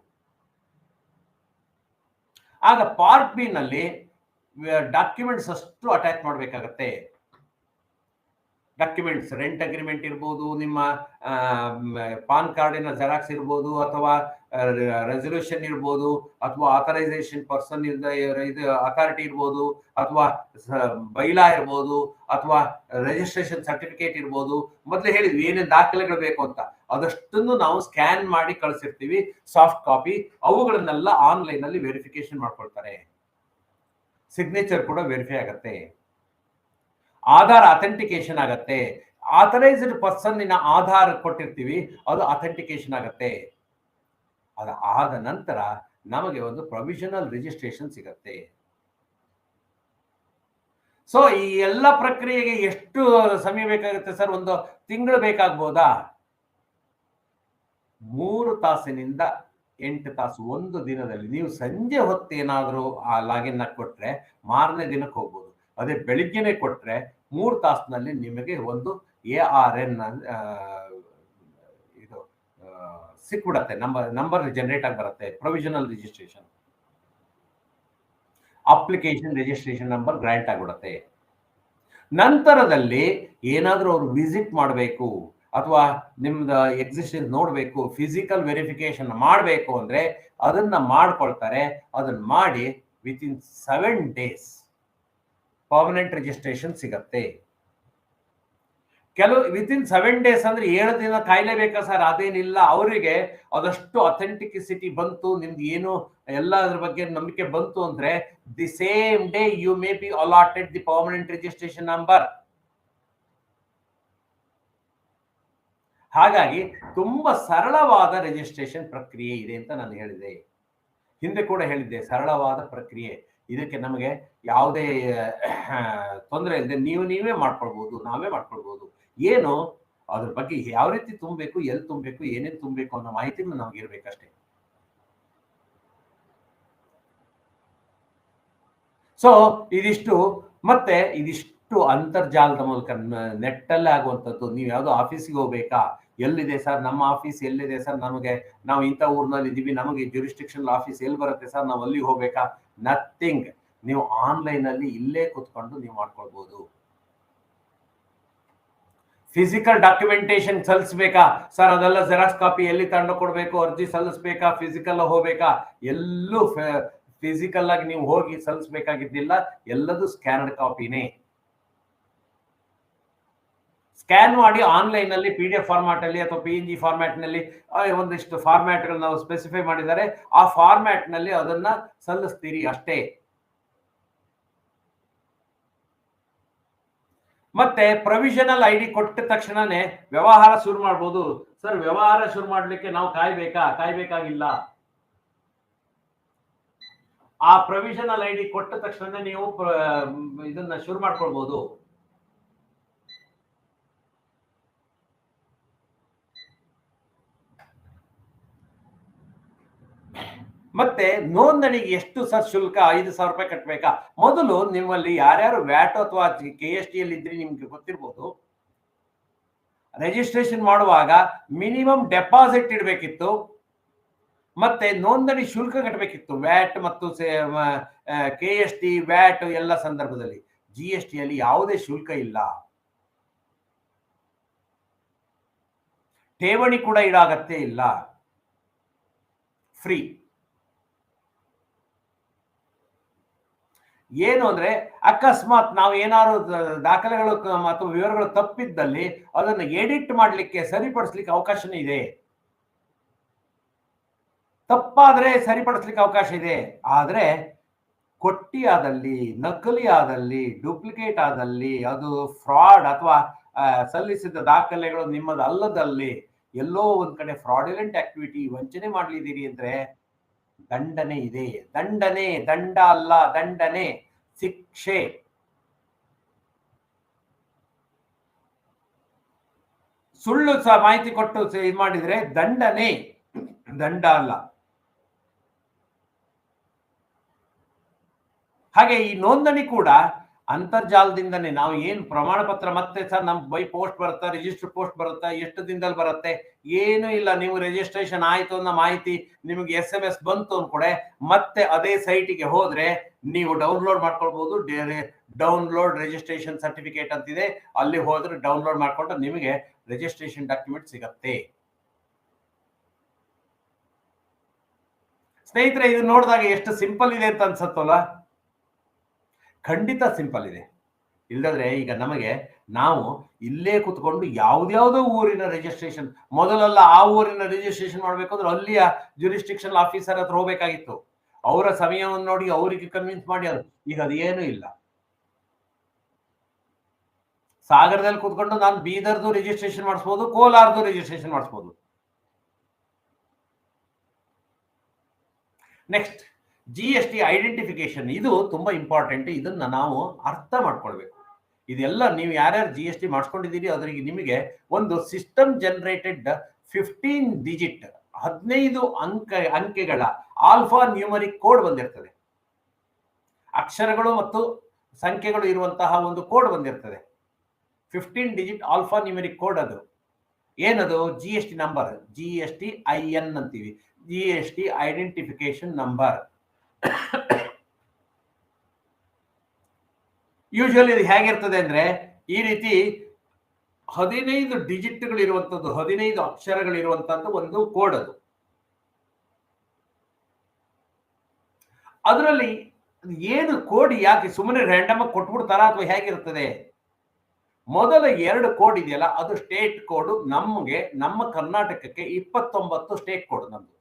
ಆಗ ಪಾರ್ಟ್ ಬಿ ನಲ್ಲಿ ಡಾಕ್ಯುಮೆಂಟ್ಸ್ ಅಷ್ಟು ಅಟ್ಯಾಚ್ ಮಾಡಬೇಕಾಗತ್ತೆ. ಡಾಕ್ಯುಮೆಂಟ್ಸ್, ರೆಂಟ್ ಅಗ್ರಿಮೆಂಟ್ ಇರ್ಬೋದು, ನಿಮ್ಮ ಪಾನ್ ಕಾರ್ಡಿನ ಜೆರಾಕ್ಸ್ ಇರ್ಬೋದು, ಅಥವಾ ರೆಸಲ್ಯೂಷನ್ ಇರ್ಬೋದು, ಅಥವಾ ಆಥರೈಸೇಷನ್ ಪರ್ಸನ್ ಇದು ಅಥಾರಿಟಿ ಇರ್ಬೋದು, ಅಥವಾ ಬೈಲಾ ಇರ್ಬೋದು, ಅಥವಾ ರಿಜಿಸ್ಟ್ರೇಷನ್ ಸರ್ಟಿಫಿಕೇಟ್ ಇರ್ಬೋದು. ಮೊದಲೇ ಹೇಳಿದ್ವಿ ಏನೇನು ದಾಖಲೆಗಳು ಬೇಕು ಅಂತ, ಅದಷ್ಟನ್ನು ನಾವು ಸ್ಕ್ಯಾನ್ ಮಾಡಿ ಕಳಿಸಿರ್ತೀವಿ, ಸಾಫ್ಟ್ ಕಾಪಿ. ಅವುಗಳನ್ನೆಲ್ಲ ಆನ್ಲೈನ್ ಅಲ್ಲಿ ವೆರಿಫಿಕೇಶನ್ ಮಾಡ್ಕೊಳ್ತಾರೆ. ಸಿಗ್ನೇಚರ್ ಕೂಡ ವೆರಿಫೈ ಆಗತ್ತೆ. ಆಧಾರ್ ಅಥೆಂಟಿಕೇಶನ್ ಆಗತ್ತೆ. ಆಥರೈಸ್ಡ್ ಪರ್ಸನ್ನಿನ ಆಧಾರ್ ಕೊಟ್ಟಿರ್ತೀವಿ, ಅದು ಅಥೆಂಟಿಕೇಶನ್ ಆಗತ್ತೆ. ಅದು ಆದ ನಂತರ ನಮಗೆ ಒಂದು ಪ್ರೊವಿಷನಲ್ ರಿಜಿಸ್ಟ್ರೇಷನ್ ಸಿಗತ್ತೆ. ಸೊ ಈ ಎಲ್ಲ ಪ್ರಕ್ರಿಯೆಗೆ ಎಷ್ಟು ಸಮಯ ಬೇಕಾಗುತ್ತೆ ಸರ್? ಒಂದು ತಿಂಗಳು ಬೇಕಾಗ್ಬೋದಾ? 3 ತಾಸಿನಿಂದ 8 ತಾಸು ಒಂದು ದಿನದಲ್ಲಿ. ನೀವು ಸಂಜೆ ಹೊತ್ತೇನಾದರೂ ಆ ಲಾಗಿನ್ ಕೊಟ್ರೆ ಮಾರನೇ ದಿನಕ್ಕೆ ಹೋಗ್ಬೋದು. ಅದೇ ಬೆಳಿಗ್ಗೆನೆ ಕೊಟ್ರೆ 3 ತಾಸಿನಲ್ಲಿ ನಿಮಗೆ ಒಂದು ARN ಇದು ಸಿಕ್ಬಿಡತ್ತೆ. ನಂಬರ್ ಜನರೇಟ್ ಆಗಿ ಬರುತ್ತೆ. Provisional registration, application registration number grant ಆಗಿಬಿಡುತ್ತೆ. ನಂತರದಲ್ಲಿ ಏನಾದರೂ ಅವರು ವಿಸಿಟ್ ಮಾಡಬೇಕು ಅಥವಾ ನಿಮ್ದು ಎಕ್ಸಿಸ್ಟೆನ್ಸ್ ನೋಡಬೇಕು, ಫಿಸಿಕಲ್ ವೆರಿಫಿಕೇಶನ್ ಮಾಡಬೇಕು ಅಂದ್ರೆ ಅದನ್ನ ಮಾಡ್ಕೊಳ್ತಾರೆ. ಅದನ್ನ ಮಾಡಿ ವಿತಿನ್ 7 days ಪರ್ಮನೆಂಟ್ ರಿಜಿಸ್ಟ್ರೇಷನ್ ಸಿಗತ್ತೆ. ಕೆಲವು ವಿತಿನ್ 7 days ಅಂದ್ರೆ 7 ದಿನ ಕಾಯ್ಲೇಬೇಕಾ ಸರ್? ಅದೇನಿಲ್ಲ. ಅವರಿಗೆ ಅದಷ್ಟು ಅಥೆಂಟಿಸಿಟಿ ಬಂತು, ನಿಮ್ದು ಏನು ಎಲ್ಲ ಅದ್ರ ಬಗ್ಗೆ ನಂಬಿಕೆ ಬಂತು ಅಂದ್ರೆ the same day you may be allotted the permanent registration number. ಹಾಗಾಗಿ ತುಂಬಾ ಸರಳವಾದ ರಿಜಿಸ್ಟ್ರೇಷನ್ ಪ್ರಕ್ರಿಯೆ ಇದೆ ಅಂತ ನಾನು ಹೇಳಿದೆ. ಹಿಂದೆ ಕೂಡ ಹೇಳಿದ್ದೆ, ಸರಳವಾದ ಪ್ರಕ್ರಿಯೆ. ಇದಕ್ಕೆ ನಮಗೆ ಯಾವುದೇ ತೊಂದರೆ ಇಲ್ಲದೆ ನೀವೇ ಮಾಡ್ಕೊಳ್ಬಹುದು, ನಾವೇ ಮಾಡ್ಕೊಳ್ಬಹುದು. ಏನು ಅದ್ರ ಬಗ್ಗೆ ಯಾವ ರೀತಿ ತುಂಬಬೇಕು, ಎಲ್ಲಿ ತುಂಬಬೇಕು, ಏನೇನು ತುಂಬಬೇಕು ಅನ್ನೋ ಮಾಹಿತಿಗಳು ನಮ್ಗೆ ಇರ್ಬೇಕಷ್ಟೇ. ಸೊ ಇದಿಷ್ಟು ಅಂತರ್ಜಾಲದ ಮೂಲಕ ನೆಟ್ಟಲ್ಲಿ ಆಗುವಂಥದ್ದು. ನೀವು ಯಾವುದೋ ಆಫೀಸಿಗೆ ಹೋಗ್ಬೇಕಾ? ಎಲ್ಲಿದೆ ಸರ್ ನಮ್ಮ ಆಫೀಸ್? ಎಲ್ಲಿದೆ ಸರ್? ನಾವು ಇಂಥ ಊರಿನಲ್ಲಿ ಇದ್ದೀವಿ, ನಮಗೆ ಜ್ಯೂರಿಸ್ಡಿಕ್ಷನ್ ಆಫೀಸ್ ಎಲ್ಲಿ ಬರುತ್ತೆ ಸರ್? ನಾವು ಅಲ್ಲಿಗೆ ಹೋಗ್ಬೇಕಾ? ನಥಿಂಗ್. ನೀವು ಆನ್ಲೈನ್ ಅಲ್ಲಿ ಇಲ್ಲೇ ಕೂತ್ಕೊಂಡು ನೀವು ಮಾಡ್ಕೊಳ್ಬಹುದು. ಫಿಸಿಕಲ್ ಡಾಕ್ಯುಮೆಂಟೇಶನ್ ಸಲ್ಲಿಸಬೇಕಾ ಸರ್? ಅದೆಲ್ಲ ಜೆರಾಕ್ಸ್ ಕಾಪಿ ಎಲ್ಲಿ ತಂದು ಕೊಡ್ಬೇಕು? ಅರ್ಜಿ ಸಲ್ಲಿಸಬೇಕಾ? ಫಿಸಿಕಲ್ ಹೋಗ್ಬೇಕಾ? ಎಲ್ಲೂ ಫಿಸಿಕಲ್ ಆಗಿ ನೀವು ಹೋಗಿ ಸಲ್ಲಿಸಬೇಕಾಗಿದ್ದಿಲ್ಲ. ಎಲ್ಲದೂ ಸ್ಕ್ಯಾನರ್ಡ್ ಕಾಪಿನೇ. ಸ್ಕ್ಯಾನ್ ಮಾಡಿ ಆನ್ಲೈನ್ ಅಲ್ಲಿ PDF ಫಾರ್ಮ್ಯಾಟ್ ಅಲ್ಲಿ ಅಥವಾ PNG ಫಾರ್ಮ್ಯಾಟ್ ನಲ್ಲಿ ಒಂದಿಷ್ಟು ಫಾರ್ಮ್ಯಾಟ್ ನಾವು ಸ್ಪೆಸಿಫೈ ಮಾಡಿದ್ದಾರೆ. ಆ ಫಾರ್ಮ್ಯಾಟ್ ನಲ್ಲಿ ಅದನ್ನ ಸಲ್ಲಿಸ್ತೀರಿ ಅಷ್ಟೇ. ಮತ್ತೆ ಪ್ರೊವಿಷನಲ್ ID ಕೊಟ್ಟ ತಕ್ಷಣನೇ ವ್ಯವಹಾರ ಶುರು ಮಾಡಬಹುದು. ಸರ್ ವ್ಯವಹಾರ ಶುರು ಮಾಡ್ಲಿಕ್ಕೆ ನಾವು ಕಾಯ್ಬೇಕಾಗಿಲ್ಲ. ಆ ಪ್ರೊವಿಷನಲ್ ID ಕೊಟ್ಟ ತಕ್ಷಣ ನೀವು ಇದನ್ನ ಶುರು ಮಾಡ್ಕೊಳ್ಬಹುದು. ಮತ್ತೆ ನೋಂದಣಿಗೆ ಎಷ್ಟು ಸರ್ ಶುಲ್ಕ? 5,000 ರೂಪಾಯಿ ಕಟ್ಟಬೇಕಾ? ಮೊದಲು ನಿಮ್ಮಲ್ಲಿ ಯಾರ್ಯಾರು ವ್ಯಾಟ್ ಅಥವಾ KST ಅಲ್ಲಿ ಇದ್ರಿ ನಿಮ್ಗೆ ಗೊತ್ತಿರ್ಬೋದು. ರಿಜಿಸ್ಟ್ರೇಷನ್ ಮಾಡುವಾಗ ಮಿನಿಮಮ್ ಡೆಪಾಸಿಟ್ ಇಡಬೇಕಿತ್ತು. ಮತ್ತೆ ನೋಂದಣಿ ಶುಲ್ಕ ಕಟ್ಟಬೇಕಿತ್ತು, ವ್ಯಾಟ್ ಮತ್ತು KST, ವ್ಯಾಟ್ ಎಲ್ಲ ಸಂದರ್ಭದಲ್ಲಿ. GST ಅಲ್ಲಿ ಯಾವುದೇ ಶುಲ್ಕ ಇಲ್ಲ. ಠೇವಣಿ ಕೂಡ ಇಡೋ ಅಗತ್ಯ ಇಲ್ಲ, ಫ್ರೀ. ಏನು ಅಂದ್ರೆ ಅಕಸ್ಮಾತ್ ನಾವು ಏನಾದ್ರು ದಾಖಲೆಗಳು ಮತ್ತು ವಿವರಗಳು ತಪ್ಪಿದ್ದಲ್ಲಿ ಅದನ್ನು ಎಡಿಟ್ ಮಾಡಲಿಕ್ಕೆ, ಸರಿಪಡಿಸ್ಲಿಕ್ಕೆ ಅವಕಾಶನೇ ಇದೆ. ತಪ್ಪಾದ್ರೆ ಸರಿಪಡಿಸ್ಲಿಕ್ಕೆ ಅವಕಾಶ ಇದೆ. ಆದ್ರೆ ಕೊಟ್ಟಿ ಆದಲ್ಲಿ, ನಕಲಿ ಆದಲ್ಲಿ, ಡೂಪ್ಲಿಕೇಟ್ ಆದಲ್ಲಿ, ಅದು ಫ್ರಾಡ್ ಅಥವಾ ಸಲ್ಲಿಸಿದ ದಾಖಲೆಗಳು ನಿಮ್ಮದು ಅಲ್ಲದಲ್ಲಿ, ಎಲ್ಲೋ ಒಂದ್ ಕಡೆ ಫ್ರಾಡ್ಯುಲೆಂಟ್ ಆಕ್ಟಿವಿಟಿ, ವಂಚನೆ ಮಾಡ್ಲಿದ್ದೀರಿ ಅಂದ್ರೆ ದಂಡನೆ ಇದೆ. ದಂಡನೆ, ದಂಡ ಅಲ್ಲ, ದಂಡನೆ, ಶಿಕ್ಷೆ. ಸುಳ್ಳು ಮಾಹಿತಿ ಕೊಟ್ಟು ಇದು ಮಾಡಿದ್ರೆ ದಂಡನೆ, ದಂಡ ಅಲ್ಲ. ಹಾಗೆ ಈ ನೋಂದಣಿ ಕೂಡ ಅಂತರ್ಜಾಲದಿಂದನೇ. ನಾವು ಏನು ಪ್ರಮಾಣ ಪತ್ರ ಮತ್ತೆ ಸರ್ ನಮ್ಗೆ ಬೈ ಪೋಸ್ಟ್ ಬರುತ್ತಾ, ರಿಜಿಸ್ಟರ್ ಪೋಸ್ಟ್ ಬರುತ್ತಾ, ಎಷ್ಟು ದಿನದಲ್ಲಿ ಬರುತ್ತೆ, ಏನು ಇಲ್ಲ. ನೀವು ರಿಜಿಸ್ಟ್ರೇಷನ್ ಆಯ್ತು ಅನ್ನೋ ಮಾಹಿತಿ ನಿಮಗೆ SMS ಬಂತು ಅನ್ಕೊಡೆ, ಮತ್ತೆ ಅದೇ ಸೈಟಿಗೆ ಹೋದ್ರೆ ನೀವು ಡೌನ್ಲೋಡ್ ಮಾಡ್ಕೊಳ್ಬಹುದು. ಡೌನ್ಲೋಡ್ ರಿಜಿಸ್ಟ್ರೇಷನ್ ಸರ್ಟಿಫಿಕೇಟ್ ಅಂತಿದೆ, ಅಲ್ಲಿ ಹೋದ್ರೆ ಡೌನ್ಲೋಡ್ ಮಾಡ್ಕೊಂಡು ನಿಮಗೆ ರಿಜಿಸ್ಟ್ರೇಷನ್ ಡಾಕ್ಯುಮೆಂಟ್ ಸಿಗತ್ತೆ. ಸ್ನೇಹಿತರೆ, ಇದು ನೋಡಿದಾಗ ಎಷ್ಟು ಸಿಂಪಲ್ ಇದೆ ಅಂತ ಅನ್ಸತ್ತಲ್ಲ? ಖಂಡಿತ ಸಿಂಪಲ್ ಇದೆ. ಇಲ್ಲದ್ರೆ ಈಗ ನಾವು ಇಲ್ಲೇ ಕೂತ್ಕೊಂಡು ಯಾವ್ದಾವುದೋ ಊರಿನ ರಿಜಿಸ್ಟ್ರೇಷನ್, ಮೊದಲೆಲ್ಲ ಆ ಊರಿನ ರಿಜಿಸ್ಟ್ರೇಷನ್ ಮಾಡ್ಬೇಕಂದ್ರೆ ಅಲ್ಲಿಯ ಜುರಿಸ್ಟಿಕ್ಷನ್ ಆಫೀಸರ್ ಹತ್ರ ಹೋಗ್ಬೇಕಾಗಿತ್ತು. ಅವರ ಸಮಯವನ್ನು ನೋಡಿ ಅವರಿಗೆ ಕನ್ವಿನ್ಸ್ ಮಾಡಿ. ಈಗ ಅದೇನು ಇಲ್ಲ. ಸಾಗರದಲ್ಲಿ ಕೂತ್ಕೊಂಡು ನಾನು ಬೀದರ್ದು ರಿಜಿಸ್ಟ್ರೇಷನ್ ಮಾಡಿಸ್ಬೋದು, ಕೋಲಾರದು ರಿಜಿಸ್ಟ್ರೇಷನ್ ಮಾಡಿಸ್ಬೋದು. Next, GST identification. ಇದು ತುಂಬಾ ಇಂಪಾರ್ಟೆಂಟ್. ಇದನ್ನ ನಾವು ಅರ್ಥ ಮಾಡ್ಕೊಳ್ಬೇಕು. ಇದೆಲ್ಲ ನೀವು ಯಾರ್ಯಾರು GST ಮಾಡಿಸ್ಕೊಂಡಿದ್ದೀರಿ ಅದರಿಗೆ ನಿಮಗೆ ಒಂದು ಸಿಸ್ಟಮ್ ಜನರೇಟೆಡ್ 15 ಡಿಜಿಟ್ 15 ಅಂಕೆಗಳ ಆಲ್ಫಾ ನ್ಯೂಮರಿಕ್ ಕೋಡ್ ಬಂದಿರ್ತದೆ. ಅಕ್ಷರಗಳು ಮತ್ತು ಸಂಖ್ಯೆಗಳು ಇರುವಂತಹ ಒಂದು ಕೋಡ್ ಬಂದಿರ್ತದೆ. 15 ಡಿಜಿಟ್ ಆಲ್ಫಾ ನ್ಯೂಮರಿಕ್ ಕೋಡ್. ಅದು ಏನದು? GST ನಂಬರ್, GSTIN ಅಂತೀವಿ, GST ಐಡೆಂಟಿಫಿಕೇಶನ್ ನಂಬರ್. ಯೂಶುವಲಿ ಇದು ಹೇಗಿರ್ತದೆ ಅಂದ್ರೆ ಈ ರೀತಿ 15 ಡಿಜಿಟ್ಗಳು ಇರುವಂತದ್ದು, 15 ಅಕ್ಷರಗಳಿರುವಂತದ್ದು ಒಂದು ಕೋಡ್. ಅದರಲ್ಲಿ ಏನು ಕೋಡ್ ಯಾಕೆ ಸುಮ್ಮನೆ ರ್ಯಾಂಡಮ್ ಆಗಿ ಕೊಟ್ಬಿಡ್ತಾರ ಅಥವಾ ಹೇಗಿರ್ತದೆ? ಮೊದಲ 2 ಕೋಡ್ ಇದೆಯಲ್ಲ, ಅದು ಸ್ಟೇಟ್ ಕೋಡ್. ನಮ್ಮ ಕರ್ನಾಟಕಕ್ಕೆ 29 ಸ್ಟೇಟ್ ಕೋಡ್. ನಮ್ದು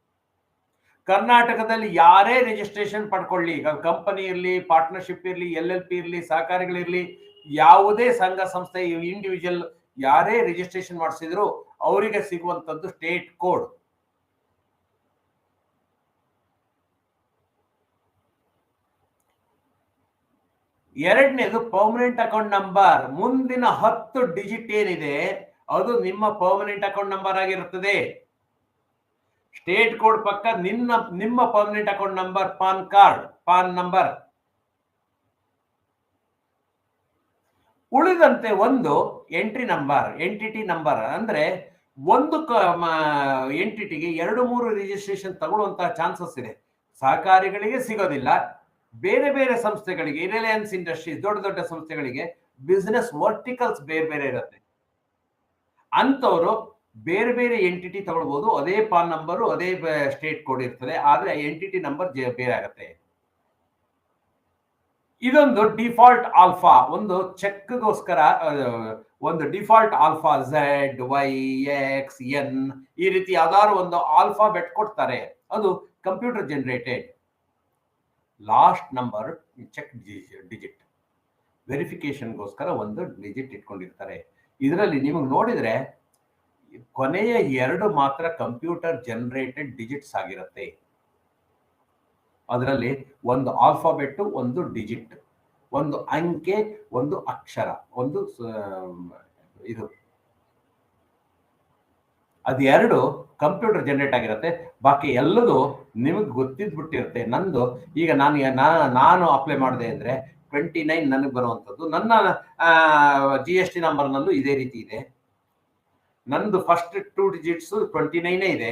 ಕರ್ನಾಟಕದಲ್ಲಿ ಯಾರೇ ರಿಜಿಸ್ಟ್ರೇಷನ್ ಪಡ್ಕೊಳ್ಳಿ, ಕಂಪನಿ ಇರಲಿ, ಪಾರ್ಟ್ನರ್ಶಿಪ್ ಇರಲಿ, LLP ಇರಲಿ, ಸಹಕಾರಿಗಳಿರ್ಲಿ, ಯಾವುದೇ ಸಂಘ ಸಂಸ್ಥೆ, ಇಂಡಿವಿಜುವಲ್ ಯಾರೇ ರಿಜಿಸ್ಟ್ರೇಷನ್ ಮಾಡಿಸಿದ್ರು ಅವರಿಗೆ ಸಿಗುವಂತದ್ದು ಸ್ಟೇಟ್ ಕೋಡ್. ಎರಡನೇದು ಪರ್ಮನೆಂಟ್ ಅಕೌಂಟ್ ನಂಬರ್. ಮುಂದಿನ 10 ಡಿಜಿಟ್ ಏನಿದೆ ಅದು ನಿಮ್ಮ ಪರ್ಮನೆಂಟ್ ಅಕೌಂಟ್ ನಂಬರ್ ಆಗಿರುತ್ತದೆ. ಸ್ಟೇಟ್ ಕೋಡ್ ಪಕ್ಕ ನಿಮ್ಮ permanent account number, PAN card, PAN number. ಉಳಿದಂತೆ ಒಂದು ಎಂಟ್ರಿ ನಂಬರ್, ಎಂಟಿಟಿ ನಂಬರ್. ಅಂದ್ರೆ ಒಂದು ಎಂಟಿಟಿಗೆ 2-3 ರಿಜಿಸ್ಟ್ರೇಷನ್ ತಗೊಳ್ಳುವಂತಹ ಚಾನ್ಸಸ್ ಇದೆ. ಸಹಕಾರಿಗಳಿಗೆ ಸಿಗೋದಿಲ್ಲ, ಬೇರೆ ಬೇರೆ ಸಂಸ್ಥೆಗಳಿಗೆ, ರಿಲಯನ್ಸ್ ಇಂಡಸ್ಟ್ರೀಸ್, ದೊಡ್ಡ ದೊಡ್ಡ ಸಂಸ್ಥೆಗಳಿಗೆ ಬಿಸಿನೆಸ್ ವರ್ಟಿಕಲ್ಸ್ ಬೇರೆ ಬೇರೆ ಇರುತ್ತೆ. ಅಂತವರು ಬೇರೆ ಬೇರೆ ಎಂಟಿಟಿ ತಗೊಳ್ಬಹುದು. ಅದೇ ಪಾನ್ ನಂಬರ್, ಅದೇ ಸ್ಟೇಟ್ ಕೋಡ್ ಇರ್ತದೆ, ಆದ್ರೆ ಎಂಟಿಟಿ ನಂಬರ್ ಬೇರೆ ಆಗುತ್ತೆ. ಇದೊಂದು ಡಿಫಾಲ್ಟ್ ಆಲ್ಫಾ, ಒಂದು ಚೆಕ್ಗೋಸ್ಕರ ಒಂದು ಡಿಫಾಲ್ಟ್ ಆಲ್ಫಾ ZYXN ಈ ರೀತಿ ಯಾವ್ದಾದ್ರು ಒಂದು ಆಲ್ಫಾಬೆಟ್ ಕೊಡ್ತಾರೆ. ಅದು computer generated. Last number check digit, ವೆರಿಫಿಕೇಶನ್ಗೋಸ್ಕರ ಒಂದು ಡಿಜಿಟ್ ಇಟ್ಕೊಂಡಿರ್ತಾರೆ. ಇದರಲ್ಲಿ ನಿಮಗೆ ನೋಡಿದ್ರೆ ಕೊನೆಯ 2 ಮಾತ್ರ ಕಂಪ್ಯೂಟರ್ ಜನರೇಟೆಡ್ ಡಿಜಿಟ್ಸ್ ಆಗಿರುತ್ತೆ. ಅದರಲ್ಲಿ ಒಂದು ಆಲ್ಫಾಬೆಟ್, ಒಂದು ಡಿಜಿಟ್, ಒಂದು ಅಂಕೆ, ಒಂದು ಅಕ್ಷರ, ಒಂದು ಇದು, ಅದೆರಡು ಕಂಪ್ಯೂಟರ್ ಜನರೇಟ್ ಆಗಿರುತ್ತೆ. ಬಾಕಿ ಎಲ್ಲದೂ ನಿಮಗೆ ಗೊತ್ತಿದ್ಬಿಟ್ಟಿರುತ್ತೆ. ನಂದು ಈಗ ನಾನು ಅಪ್ಲೈ ಮಾಡಿದೆ ಅಂದ್ರೆ 29 ನನಗೆ ಬರುವಂಥದ್ದು. ನನ್ನ GST ನಂಬರ್ನಲ್ಲೂ ಇದೇ ರೀತಿ ಇದೆ. ನಂದು ಫಸ್ಟ್ 2 ಡಿಜಿಟ್ಸ್ 29 ಇದೆ.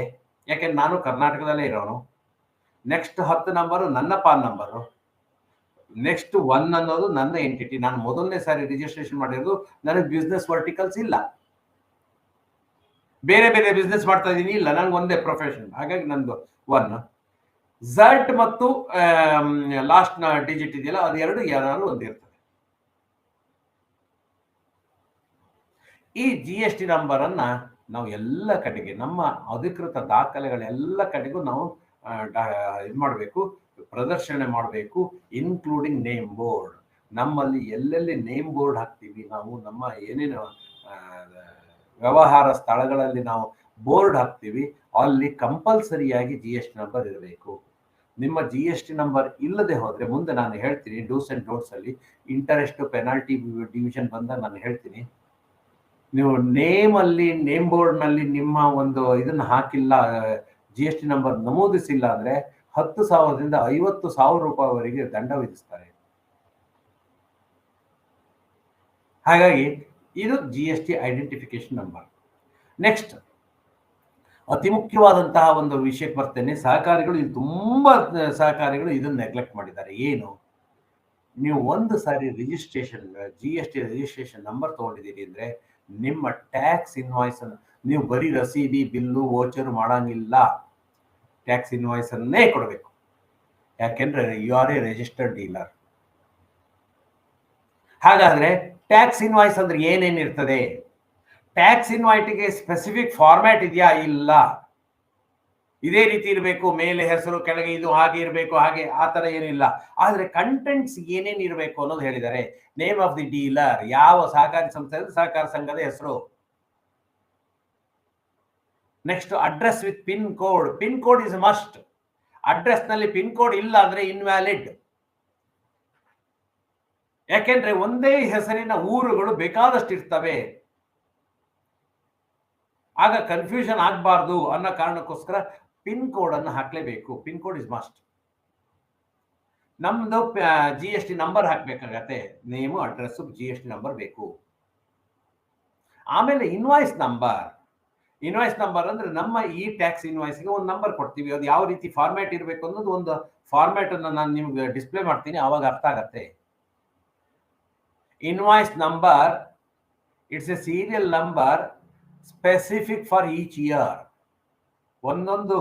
ಯಾಕೆಂದ್ರೆ ನಾನು ಕರ್ನಾಟಕದಲ್ಲೇ ಇರೋನು. ನೆಕ್ಸ್ಟ್ 10 ನಂಬರು ನನ್ನ ಪಾನ್ ನಂಬರು. ನೆಕ್ಸ್ಟ್ 1 ಅನ್ನೋದು ನನ್ನ ಎಂಟಿಟಿ. ನಾನು ಮೊದಲನೇ ಸಾರಿ ರಿಜಿಸ್ಟ್ರೇಷನ್ ಮಾಡಿರೋದು. ನನಗೆ ಬಿಸ್ನೆಸ್ ವರ್ಟಿಕಲ್ಸ್ ಇಲ್ಲ. ಬೇರೆ ಬೇರೆ ಬಿಸ್ನೆಸ್ ಮಾಡ್ತಾ ಇದ್ದೀನಿ ಇಲ್ಲ, ನನಗೆ ಒಂದೇ ಪ್ರೊಫೆಷನ್. ಹಾಗಾಗಿ ನಂದು 1 ಝಡ್ ಮತ್ತು ಲಾಸ್ಟ್ ಡಿಜಿಟ್ ಇದೆಯಲ್ಲ, ಅದು ಎರಡು ಯಾರು ಒಂದಿರ್ತದೆ. ಈ GST ನಂಬರ್ ಅನ್ನ ನಾವು ಎಲ್ಲ ಕಡೆಗೆ ನಮ್ಮ ಅಧಿಕೃತ ದಾಖಲೆಗಳೆಲ್ಲ ಕಡೆಗೂ ನಾವು ಇದು ಮಾಡಬೇಕು, ಪ್ರದರ್ಶನ ಮಾಡಬೇಕು, ಇನ್ಕ್ಲೂಡಿಂಗ್ ನೇಮ್ ಬೋರ್ಡ್. ನಮ್ಮಲ್ಲಿ ಎಲ್ಲೆಲ್ಲಿ ನೇಮ್ ಬೋರ್ಡ್ ಹಾಕ್ತೀವಿ ನಾವು, ನಮ್ಮ ಏನೇನು ವ್ಯವಹಾರ ಸ್ಥಳಗಳಲ್ಲಿ ನಾವು ಬೋರ್ಡ್ ಹಾಕ್ತೀವಿ, ಅಲ್ಲಿ ಕಂಪಲ್ಸರಿಯಾಗಿ GST ನಂಬರ್ ಇರಬೇಕು. ನಿಮ್ಮ GST ನಂಬರ್ ಇಲ್ಲದೆ ಹೋದ್ರೆ ಮುಂದೆ ನಾನು ಹೇಳ್ತೀನಿ ಡೂಸ್ ಅಂಡ್ ಡೋಂಟ್ಸ್ ಅಲ್ಲಿ, ಇಂಟರೆಸ್ಟ್ ಪೆನಾಲ್ಟಿ ಡಿವಿಷನ್ ಬಂದಾಗ ನಾನು ಹೇಳ್ತೀನಿ. ನೀವು ನೇಮ್ ಬೋರ್ಡ್ ನಲ್ಲಿ ನಿಮ್ಮ ಒಂದು ಇದನ್ನ ಹಾಕಿಲ್ಲ, GST ನಂಬರ್ ನಮೂದಿಸಿಲ್ಲ ಅಂದ್ರೆ 10,000ದಿಂದ 50,000 ರೂಪಾಯಿವರೆಗೆ ದಂಡ ವಿಧಿಸ್ತಾರೆ. ಹಾಗಾಗಿ ಇದು GST ಐಡೆಂಟಿಫಿಕೇಶನ್ ನಂಬರ್. ನೆಕ್ಸ್ಟ್ ಅತಿ ಮುಖ್ಯವಾದಂತಹ ಒಂದು ವಿಷಯಕ್ಕೆ ಬರ್ತೇನೆ. ಸಹಕಾರಿಗಳು ಇದು ತುಂಬಾ ಸಹಕಾರಿಗಳು ಇದನ್ನ ನೆಗ್ಲೆಕ್ಟ್ ಮಾಡಿದ್ದಾರೆ. ಏನು, ನೀವು ಒಂದು ಸಾರಿ ರಿಜಿಸ್ಟ್ರೇಷನ್ GST ರಿಜಿಸ್ಟ್ರೇಷನ್ ನಂಬರ್ ತಗೊಂಡಿದ್ದೀರಿ ಅಂದ್ರೆ ನಿಮ್ಮ ಟ್ಯಾಕ್ಸ್ ಇನ್ವಾಯ್ಸ್ ಅನ್ನು ನೀವು ಬರೀ ರಸೀದಿ ಬಿಲ್ಲು ವೋಚರ್ ಮಾಡಂಗಿಲ್ಲ. ಟ್ಯಾಕ್ಸ್ ಇನ್ವಾಯ್ಸ್ ಅನ್ನೇ ಕೊಡಬೇಕು. ಯಾಕೆಂದ್ರೆ you are a registered dealer. ಹಾಗಾದ್ರೆ ಟ್ಯಾಕ್ಸ್ ಇನ್ವಾಯ್ಸ್ ಅಂದ್ರೆ ಏನೇನಿರ್ತದೆ? ಟ್ಯಾಕ್ಸ್ ಇನ್ವಾಯ್ಟಿಗೆ ಸ್ಪೆಸಿಫಿಕ್ ಫಾರ್ಮ್ಯಾಟ್ ಇದೆಯಾ? ಇಲ್ಲ. ಇದೇ ರೀತಿ ಇರಬೇಕು, ಮೇಲೆ ಹೆಸರು ಕೆಳಗೆ ಇದು ಹಾಗೆ ಇರಬೇಕು, ಹಾಗೆ ಆ ತರ ಏನಿಲ್ಲ. ಆದ್ರೆ ಕಂಟೆಂಟ್ಸ್ ಏನೇನು ಇರಬೇಕು ಅನ್ನೋದು ಹೇಳಿದ್ದಾರೆ. ನೇಮ್ ಆಫ್ ದಿ ಡೀಲರ್, ಯಾವ ಸಹಕಾರಿ ಸಂಸ್ಥೆ ಸಹಕಾರ ಸಂಘದ ಹೆಸರು. Next address with pin code. Pin code is must. Address ನಲ್ಲಿ ಪಿನ್ ಕೋಡ್ ಇಲ್ಲ ಅಂದ್ರೆ ಇನ್ವ್ಯಾಲಿಡ್. ಯಾಕೆಂದ್ರೆ ಒಂದೇ ಹೆಸರಿನ ಊರುಗಳು ಬೇಕಾದಷ್ಟು ಇರ್ತವೆ, ಆಗ ಕನ್ಫ್ಯೂಷನ್ ಆಗಬಾರ್ದು ಅನ್ನೋ ಕಾರಣಕ್ಕೋಸ್ಕರ ಪಿನ್ ಕೋಡ್ ಅನ್ನು ಹಾಕ್ಲೇಬೇಕು. Pin code is must. ನಮ್ದು GST ನಂಬರ್ ಹಾಕ್ಬೇಕಾಗತ್ತೆ. ನೇಮು, ಅಡ್ರೆಸ್, GST ನಂಬರ್ ಬೇಕು. ಆಮೇಲೆ ಇನ್ವಾಯ್ಸ್ ನಂಬರ್. ಇನ್ವಾಯ್ಸ್ ನಂಬರ್ ಅಂದ್ರೆ ನಮ್ಮ ಈ ಟ್ಯಾಕ್ಸ್ ಇನ್ವಾಯ್ಸ್ಗೆ ಒಂದು ನಂಬರ್ ಕೊಡ್ತೀವಿ. ಅದು ಯಾವ ರೀತಿ ಫಾರ್ಮ್ಯಾಟ್ ಇರಬೇಕು ಅನ್ನೋದು ಒಂದು ಫಾರ್ಮ್ಯಾಟ್ ಅನ್ನು ನಾನು ನಿಮ್ಗೆ ಡಿಸ್ಪ್ಲೇ ಮಾಡ್ತೀನಿ, ಅವಾಗ ಅರ್ಥ ಆಗತ್ತೆ. Invoice number, it's A serial number specific for each year. ಒಂದೊಂದು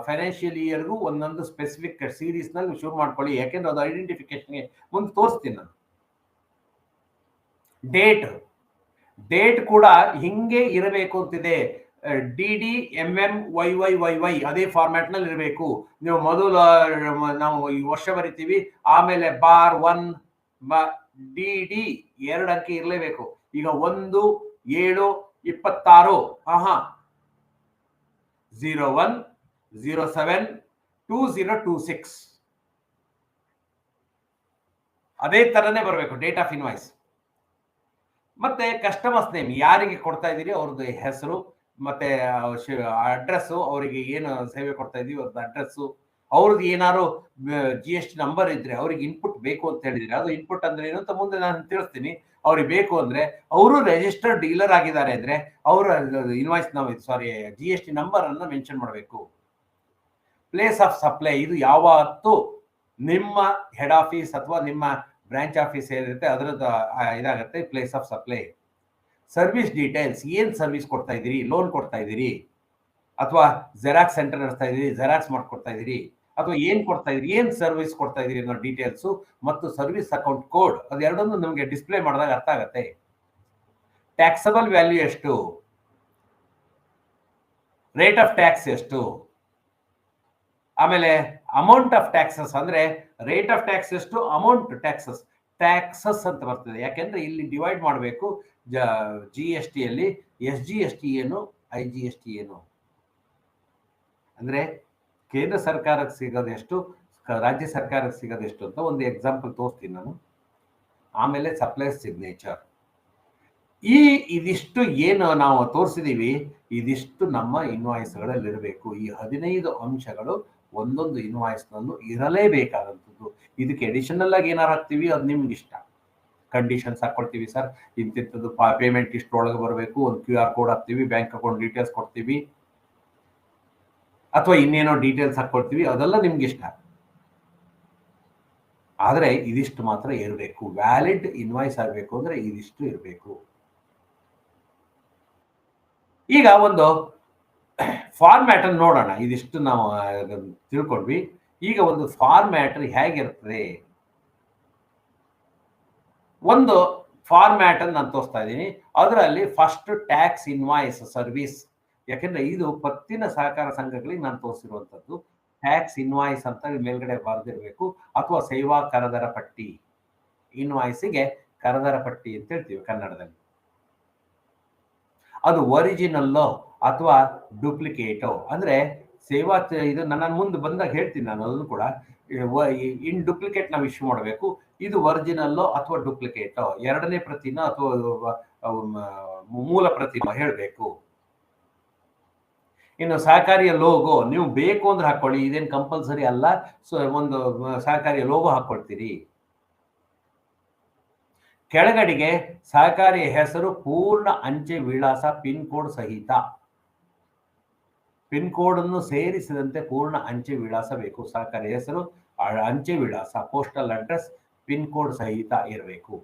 ಫೈನಾನ್ಷಿಯಲ್ ಇಯರ್ಗೂ ಒಂದೊಂದು ಸ್ಪೆಸಿಫಿಕ್ ಸೀರೀಸ್ ನಲ್ಲಿ ಶುರು ಮಾಡ್ಕೊಳ್ಳಿ. ಯಾಕೆಂದ್ರೆ ಅದು ಐಡೆಂಟಿಫಿಕೇಶನ್ಗೆ ಮುಂದೆ ತೋರಿಸ್ತೀನಿ ನಾನು. ಡೇಟ್ ಕೂಡ ಹಿಂಗೆ ಇರಬೇಕು ಅಂತಿದೆ. DD MM YYYY ಅದೇ ಫಾರ್ಮ್ಯಾಟ್ ನಲ್ಲಿ ಇರಬೇಕು. ನೀವು ಮೊದಲು ನಾವು ಈ ವರ್ಷ ಬರಿತೀವಿ, ಆಮೇಲೆ ಬಾರ್ 1 DD 2 ಅಂಕೆ ಇರಲೇಬೇಕು. ಈಗ 1/7/26 01/07/2026 ಅದೇ ತರನೇ ಬರಬೇಕು ಡೇಟ್ ಆಫ್ ಇನ್ವಾಯ್ಸ್. ಮತ್ತೆ ಕಸ್ಟಮರ್ಸ್ ನೇಮ್, ಯಾರಿಗೆ ಕೊಡ್ತಾ ಇದ್ದೀರಿ ಅವ್ರದ್ದು ಹೆಸರು, ಮತ್ತೆ ಅಡ್ರೆಸ್, ಅವರಿಗೆ ಏನು ಸೇವೆ ಕೊಡ್ತಾ ಇದೀವಿ ಅವ್ರದ್ದು ಅಡ್ರೆಸ್, ಅವ್ರದ್ದು ಏನಾದ್ರು GST ನಂಬರ್ ಇದ್ರೆ ಅವ್ರಿಗೆ ಇನ್ಪುಟ್ ಬೇಕು ಅಂತ ಹೇಳಿದ್ರೆ, ಅದು ಇನ್ಪುಟ್ ಅಂದ್ರೆ ಏನು ಅಂತ ಮುಂದೆ ನಾನು ತಿಳಿಸ್ತೀನಿ. ಅವ್ರಿಗೆ ಬೇಕು ಅಂದ್ರೆ, ಅವರು ರಿಜಿಸ್ಟರ್ಡ್ ಡೀಲರ್ ಆಗಿದ್ದಾರೆ ಅಂದ್ರೆ ಅವರು ಇನ್ವಾಯ್ಸ್ GST ನಂಬರ್ ಅನ್ನ ಮೆನ್ಷನ್ ಮಾಡಬೇಕು. ಪ್ಲೇಸ್ ಆಫ್ ಸಪ್ಲೈ, ಇದು ಯಾವತ್ತು ನಿಮ್ಮ ಹೆಡ್ ಆಫೀಸ್ ಅಥವಾ ನಿಮ್ಮ ಬ್ರಾಂಚ್ ಆಫೀಸ್ ಏನಿರುತ್ತೆ ಅದರದ್ದು ಇದಾಗುತ್ತೆ place of supply. Service details, ಏನ್ ಸರ್ವಿಸ್ ಕೊಡ್ತಾ ಇದ್ದೀರಿ, ಲೋನ್ ಕೊಡ್ತಾ ಇದ್ದೀರಿ ಅಥವಾ ಜೆರಾಕ್ಸ್ ಸೆಂಟರ್ ನಡೆಸ್ತಾ ಇದ್ದೀರಿ, ಜೆರಾಕ್ಸ್ ಮಾಡ್ಕೊಡ್ತಾ ಇದ್ದೀರಿ, ಅಥವಾ ಏನ್ ಕೊಡ್ತಾ ಇದ್ದೀರಿ, ಏನ್ ಸರ್ವಿಸ್ ಕೊಡ್ತಾ ಇದ್ದೀರಿ ಅನ್ನೋ ಡೀಟೇಲ್ಸ್ ಮತ್ತು ಸರ್ವಿಸ್ ಅಕೌಂಟ್ ಕೋಡ್, ಅದೆರಡನ್ನು ನಮಗೆ ಡಿಸ್ಪ್ಲೇ ಮಾಡಿದಾಗ ಅರ್ಥ ಆಗತ್ತೆ. ಟ್ಯಾಕ್ಸಬಲ್ ವ್ಯಾಲ್ಯೂ ಎಷ್ಟು, ರೇಟ್ ಆಫ್ ಟ್ಯಾಕ್ಸ್ ಎಷ್ಟು, ಆಮೇಲೆ ಅಮೌಂಟ್ ಆಫ್ ಟ್ಯಾಕ್ಸಸ್ ಅಂದ್ರೆ ರೇಟ್ ಆಫ್ ಟ್ಯಾಕ್ಸ್ ಎಷ್ಟು, ಅಮೌಂಟ್ ಟ್ಯಾಕ್ಸಸ್ ಅಂತ ಬರ್ತದೆ. ಯಾಕೆಂದ್ರೆ ಇಲ್ಲಿ ಡಿವೈಡ್ ಮಾಡಬೇಕು GST ಅಲ್ಲಿ SGST ಏನು, IGST ಏನು. ಅಂದ್ರೆ ಕೇಂದ್ರ ಸರ್ಕಾರಕ್ಕೆ ಸಿಗೋದೆಷ್ಟು, ರಾಜ್ಯ ಸರ್ಕಾರಕ್ಕೆ ಸಿಗೋದೆಷ್ಟು ಅಂತ ಒಂದು ಎಕ್ಸಾಂಪಲ್ ತೋರಿಸ್ತೀನಿ ನಾನು. ಆಮೇಲೆ ಸಪ್ಲೈರ್ ಸಿಗ್ನೇಚರ್. ಇದಿಷ್ಟು ಏನು ನಾವು ತೋರಿಸಿದೀವಿ, ಇದಿಷ್ಟು ನಮ್ಮ ಇನ್ವಾಯ್ಸ್ಗಳಲ್ಲಿ ಇರಬೇಕು. ಈ 15 ಅಂಶಗಳು ಒಂದೊಂದು ಇನ್ವಾಯ್ಸ್ ನಲ್ಲೂ ಇರಲೇಬೇಕಾದಂಥದ್ದು. ಇದಕ್ಕೆ ಅಡಿಷನಲ್ ಆಗಿ ಏನಾರು ಹಾಕ್ತೀವಿ, ಅದು ನಿಮ್ಗೆ ಇಷ್ಟ. ಕಂಡೀಷನ್ಸ್ ಹಾಕೊಳ್ತೀವಿ, ಸರ್ ಇಂತಿಂಥದ್ದು ಪೇಮೆಂಟ್ ಇಷ್ಟರೊಳಗೆ ಬರಬೇಕು, ಒಂದು QR ಕೋಡ್ ಹಾಕ್ತೀವಿ, ಬ್ಯಾಂಕ್ ಅಕೌಂಟ್ ಡೀಟೇಲ್ಸ್ ಕೊಡ್ತೀವಿ, ಅಥವಾ ಇನ್ನೇನೋ ಡೀಟೇಲ್ಸ್ ಹಾಕೊಳ್ತೀವಿ, ಅದೆಲ್ಲ ನಿಮ್ಗೆ ಇಷ್ಟ. ಆದರೆ ಇದಿಷ್ಟು ಮಾತ್ರ ಇರಬೇಕು. ವ್ಯಾಲಿಡ್ ಇನ್ವಾಯ್ಸ್ ಆಗಬೇಕು ಅಂದ್ರೆ ಇದಿಷ್ಟು ಇರಬೇಕು. ಈಗ ಒಂದು ಫಾರ್ಮ್ಯಾಟ್ ಅನ್ನು ನೋಡೋಣ. ಇದಿಷ್ಟು ನಾವು ತಿಳ್ಕೊಂಡ್ವಿ. ಈಗ ಒಂದು ಫಾರ್ಮ್ಯಾಟ್ ಹೇಗಿರ್ತದೆ, ಒಂದು ಫಾರ್ಮ್ಯಾಟ್ ಅನ್ನು ನಾನು ತೋರಿಸ್ತಾ ಇದ್ದೀನಿ. ಅದರಲ್ಲಿ ಫಸ್ಟ್ ಟ್ಯಾಕ್ಸ್ ಇನ್ವಾಯ್ಸ್ ಸರ್ವಿಸ್, ಯಾಕೆಂದ್ರೆ ಇದು ಪತ್ತಿನ ಸಹಕಾರ ಸಂಘಗಳಿಗೆ ನಾನು ತೋರಿಸಿರುವಂತದ್ದು. ಟ್ಯಾಕ್ಸ್ ಇನ್ವಾಯ್ಸ್ ಅಂತ ಮೇಲ್ಗಡೆ ಬರೆದಿರಬೇಕು, ಅಥವಾ ಸೇವಾ ಕರದರ ಪಟ್ಟಿ. ಇನ್ವಾಯ್ಸಿಗೆ ಕರದರ ಪಟ್ಟಿ ಅಂತ ಹೇಳ್ತೀವಿ ಕನ್ನಡದಲ್ಲಿ. ಅದು ಒರಿಜಿನಲ್ಲೋ ಅಥವಾ ಡೂಪ್ಲಿಕೇಟೋ, ಅಂದ್ರೆ ಸೇವಾ ಇದು ನನ್ನ ಮುಂದೆ ಬಂದಾಗ ಹೇಳ್ತೀನಿ ನಾನು ಅದನ್ನು ಕೂಡ. ಇನ್ ಡೂಪ್ಲಿಕೇಟ್ ನಾವು ಇಶ್ಯೂ ಮಾಡಬೇಕು. ಇದು ಒರಿಜಿನಲ್ಲೋ ಅಥವಾ ಡೂಪ್ಲಿಕೇಟೋ, ಎರಡನೇ ಪ್ರತಿನ ಅಥವಾ ಮೂಲ ಪ್ರತಿನ ಹೇಳಬೇಕು. ಇನ್ನು ಸಹಕಾರಿಯ ಲೋಗೋ ನೀವು ಬೇಕು ಅಂದ್ರೆ ಹಾಕೊಳ್ಳಿ, ಇದೇನು ಕಂಪಲ್ಸರಿ ಅಲ್ಲ. ಸೊ ಒಂದು ಸಹಕಾರಿಯ ಲೋಗೋ ಹಾಕೊಳ್ತೀರಿ. ಕೆಳಗಡೆಗೆ ಸಹಕಾರಿಯ ಹೆಸರು, ಪೂರ್ಣ ಅಂಚೆ ವಿಳಾಸ, ಪಿನ್ ಕೋಡ್ ಸಹಿತ. ಪಿನ್ ಕೋಡ್ ಅನ್ನು ಸೇರಿಸಿದಂತೆ ಪೂರ್ಣ ಅಂಚೆ ವಿಳಾಸ ಬೇಕು. ಸಹಕಾರಿ ಹೆಸರು, ಅಂಚೆ ವಿಳಾಸ, ಪೋಸ್ಟಲ್ ಅಡ್ರೆಸ್, ಪಿನ್ ಕೋಡ್ ಸಹಿತ ಇರಬೇಕು.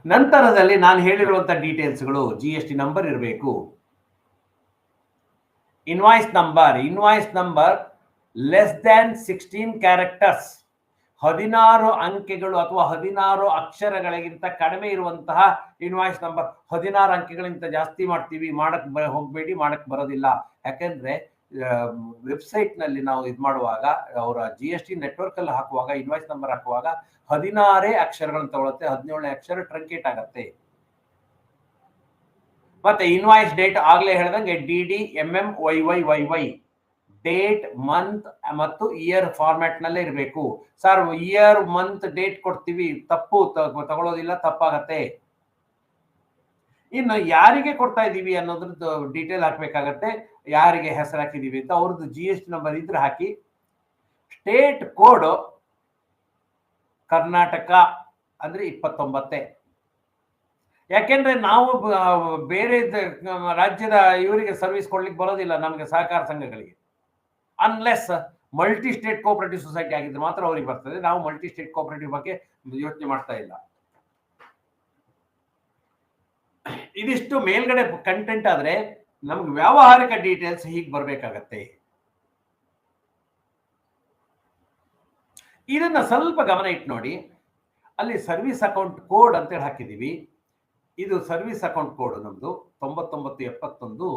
ನಂತರದಲ್ಲಿ ನಾನು ಹೇಳಿರುವಂತಹ ಡೀಟೇಲ್ಸ್ಗಳು, GST ನಂಬರ್ ಇರಬೇಕು. Invoice number less than 16 characters, 16 ಅಂಕೆಗಳು ಅಥವಾ 16 ಅಕ್ಷರಗಳಿಗಿಂತ ಕಡಿಮೆ ಇರುವಂತಹ ಇನ್ವಾಯ್ಸ್ ನಂಬರ್. 16 ಅಂಕೆಗಳಿಂದ ಜಾಸ್ತಿ ಮಾಡ್ತೀವಿ, ಮಾಡಕ್ ಹೋಗ್ಬೇಡಿ, ಮಾಡಕ್ ಬರೋದಿಲ್ಲ. ಯಾಕೆಂದ್ರೆ ವೆಬ್ಸೈಟ್ ನಲ್ಲಿ ನಾವು ಇದು ಮಾಡುವಾಗ, ಅವರ GST ನೆಟ್ವರ್ಕ್ ಅಲ್ಲಿ ಹಾಕುವಾಗ, ಇನ್ವಾಯ್ಸ್ ನಂಬರ್ ಹಾಕುವಾಗ 16 ಅಕ್ಷರಗಳನ್ನು ತಗೊಳುತ್ತೆ, 17ನೇ ಅಕ್ಷರ ಟ್ರಂಕೇಟ್ ಆಗತ್ತೆ. ಮತ್ತೆ ಇನ್ವಾಯ್ಸ್ ಡೇಟ್ ಆಗ್ಲೇ ಹೇಳ್ದಂಗೆ DD MM YYYY, date, month ಮತ್ತು ಇಯರ್ ಫಾರ್ಮ್ಯಾಟ್ ನಲ್ಲೇ ಇರಬೇಕು. ಸರ್ ಇಯರ್ ಮಂತ್ ಡೇಟ್ ಕೊಡ್ತೀವಿ, ತಪ್ಪು, ತಗೊಳ್ಳೋದಿಲ್ಲ, ತಪ್ಪಾಗತ್ತೆ. ಇನ್ನು ಯಾರಿಗೆ ಕೊಡ್ತಾ ಇದ್ದೀವಿ ಅನ್ನೋದ್ರದ್ದು ಡೀಟೇಲ್ ಹಾಕ್ಬೇಕಾಗತ್ತೆ. ಯಾರಿಗೆ ಹೆಸರು ಹಾಕಿದೀವಿ ಅಂತ ಅವ್ರದ್ದು GST ನಂಬರ್ ಇದ್ರೆ ಹಾಕಿ. ಸ್ಟೇಟ್ ಕೋಡ್ ಕರ್ನಾಟಕ ಅಂದ್ರೆ 29. ಯಾಕೆಂದ್ರೆ ನಾವು ಬೇರೆ ರಾಜ್ಯದ ಇವರಿಗೆ ಸರ್ವಿಸ್ ಕೊಡ್ಲಿಕ್ಕೆ ಬರೋದಿಲ್ಲ ನಮಗೆ ಸಹಕಾರ ಸಂಘಗಳಿಗೆ. Unless multi state cooperative society ಆಗಿದ್ರೆ ಮಾತ್ರ ಅವ್ರಿಗೆ ಬರ್ತದೆ. ನಾವು ಮಲ್ಟಿ ಸ್ಟೇಟ್ ಕೋಆಪರೇಟಿವ್ ಬಗ್ಗೆ ಯೋಚನೆ ಮಾಡ್ತಾ ಇಲ್ಲ. ಇದಿಷ್ಟು ಮೇಲ್ಗಡೆ ಕಂಟೆಂಟ್ ಆದ್ರೆ ನಮ್ಗೆ ವ್ಯಾವಹಾರಿಕ ಡೀಟೇಲ್ಸ್ ಹೀಗೆ ಬರ್ಬೇಕಾಗತ್ತೆ. ಇದನ್ನ ಸ್ವಲ್ಪ ಗಮನ ಇಟ್ಟು ನೋಡಿ. ಅಲ್ಲಿ ಸರ್ವಿಸ್ ಅಕೌಂಟ್ ಕೋಡ್ ಅಂತೇಳಿ ಹಾಕಿದೀವಿ. ಇದು ಸರ್ವಿಸ್ ಅಕೌಂಟ್ ಕೋಡ್ ನಮ್ದು 9971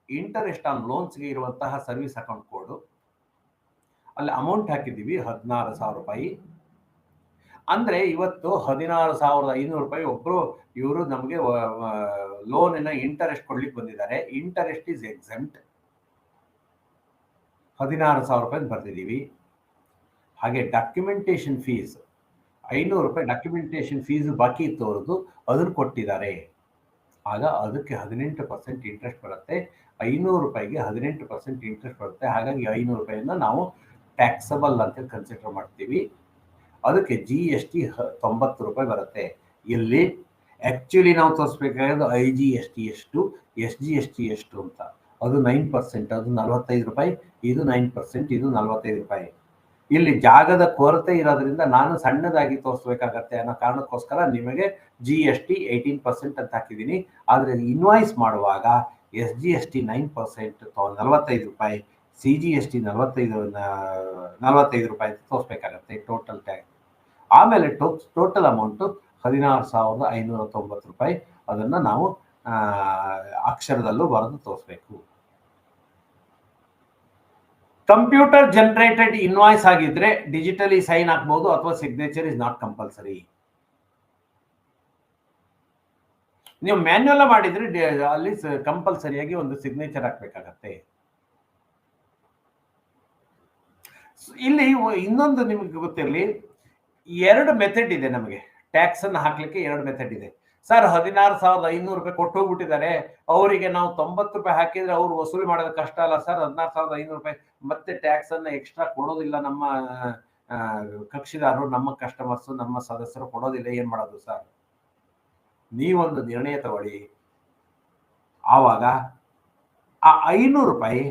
ಇಂಟರೆಸ್ಟ್ ಆನ್ ಲೋನ್ಸ್ಗೆ ಇರುವಂತಹ ಸರ್ವಿಸ್ ಅಕೌಂಟ್ ಕೋಡ್. ಅಲ್ಲಿ ಅಮೌಂಟ್ ಹಾಕಿದ್ದೀವಿ 16,000 ರೂಪಾಯಿ. ಅಂದ್ರೆ ಇವತ್ತು 16,500 ರೂಪಾಯಿ ಒಬ್ರು ಇವರು ನಮಗೆ ಲೋನಿನ ಇಂಟರೆಸ್ಟ್ ಕೊಡ್ಲಿಕ್ಕೆ ಬಂದಿದ್ದಾರೆ. Interest is exempt. 16,000 ರೂಪಾಯಿ ಬರ್ತಿದ್ದೀವಿ. ಹಾಗೆ ಡಾಕ್ಯುಮೆಂಟೇಶನ್ ಫೀಸ್ 500 ರೂಪಾಯಿ ಡಾಕ್ಯುಮೆಂಟೇಶನ್ ಫೀಸ್ ಬಾಕಿ ಇತ್ತು ಅವ್ರದ್ದು, ಅದನ್ನು ಕೊಟ್ಟಿದ್ದಾರೆ. ಆಗ ಅದಕ್ಕೆ 18% ಇಂಟ್ರೆಸ್ಟ್ ಬರುತ್ತೆ. 500 ರೂಪಾಯಿಗೆ 18% ಇಂಟ್ರೆಸ್ಟ್ ಬರುತ್ತೆ. ಹಾಗಾಗಿ 500 ರೂಪಾಯಿನ ನಾವು ಟ್ಯಾಕ್ಸಬಲ್ ಅಂತ ಕನ್ಸಿಡರ್ ಮಾಡ್ತೀವಿ. ಅದಕ್ಕೆ GST 90 ರೂಪಾಯಿ ಬರುತ್ತೆ. ಇಲ್ಲಿ ಆಕ್ಚುಲಿ ನಾವು ತೋರಿಸ್ಬೇಕಾಗಿರೋದು IGST ಎಷ್ಟು, SGST ಎಷ್ಟು ಅಂತ. ಅದು 9%, ಅದು 45 ರೂಪಾಯಿ, ಇದು 9%, ಇದು 45 ರೂಪಾಯಿ. ಇಲ್ಲಿ ಜಾಗದ ಕೊರತೆ ಇರೋದ್ರಿಂದ ನಾನು ಸಣ್ಣದಾಗಿ ತೋರಿಸ್ಬೇಕಾಗತ್ತೆ ಅನ್ನೋ ಕಾರಣಕ್ಕೋಸ್ಕರ ನಿಮಗೆ GST 18% ಅಂತ ಹಾಕಿದ್ದೀನಿ. ಆದರೆ ಇನ್ವಾಯ್ಸ್ ಮಾಡುವಾಗ SGST 9%, 45 ರೂಪಾಯಿ, CGST 45 ರೂಪಾಯಿ ಅಂತ ತೋರಿಸ್ಬೇಕಾಗತ್ತೆ ಟೋಟಲ್ ಟ್ಯಾಕ್ಸ್. ಆಮೇಲೆ ಟೋಟಲ್ ಅಮೌಂಟು 16,590 ರೂಪಾಯಿ. ಅದನ್ನು ನಾವು ಅಕ್ಷರದಲ್ಲೂ ಬರೆದು ತೋರಿಸ್ಬೇಕು. ಕಂಪ್ಯೂಟರ್ ಜನರೇಟೆಡ್ ಇನ್ವಾಯ್ಸ್ ಆಗಿದ್ರೆ ಡಿಜಿಟಲಿ ಸೈನ್ ಹಾಕ್ಬಹುದು, ಅಥವಾ ಸಿಗ್ನೇಚರ್ ಇಸ್ ನಾಟ್ ಕಂಪಲ್ಸರಿ. ನೀವು ಮ್ಯಾನ್ಯುಯಲ್ ಮಾಡಿದ್ರೆ ಅಲ್ಲಿ ಕಂಪಲ್ಸರಿಯಾಗಿ ಒಂದು ಸಿಗ್ನೇಚರ್ ಹಾಕ್ಬೇಕಾಗತ್ತೆ. ಇಲ್ಲಿ ಇನ್ನೊಂದು ನಿಮ್ಗೆ ಗೊತ್ತಿರಲಿ, 2 ಮೆಥಡ್ ಇದೆ ನಮಗೆ ಟ್ಯಾಕ್ಸ್ ಅನ್ನು ಹಾಕ್ಲಿಕ್ಕೆ. 2 ಮೆಥಡ್ ಇದೆ. ಸರ್ 16,500 ರೂಪಾಯಿ ಕೊಟ್ಟು ಹೋಗ್ಬಿಟ್ಟಿದ್ದಾರೆ, ಅವರಿಗೆ ನಾವು 90 ರೂಪಾಯಿ ಹಾಕಿದ್ರೆ ಅವ್ರು ವಸೂಲಿ ಮಾಡೋದು ಕಷ್ಟ ಅಲ್ಲ ಸರ್. 16,500 ರೂಪಾಯಿ ಮತ್ತೆ ಟ್ಯಾಕ್ಸ್ ಅನ್ನ ಎಕ್ಸ್ಟ್ರಾ ಕೊಡೋದಿಲ್ಲ ನಮ್ಮ ಕಕ್ಷಿದಾರರು, ನಮ್ಮ ಕಸ್ಟಮರ್ಸ್, ನಮ್ಮ ಸದಸ್ಯರು ಕೊಡೋದಿಲ್ಲ, ಏನ್ ಮಾಡೋದು ಸರ್? ನೀವೊಂದು ನಿರ್ಣಯ ತಗೊಳ್ಳಿ. ಆವಾಗ ಆ 500 ರೂಪಾಯಿ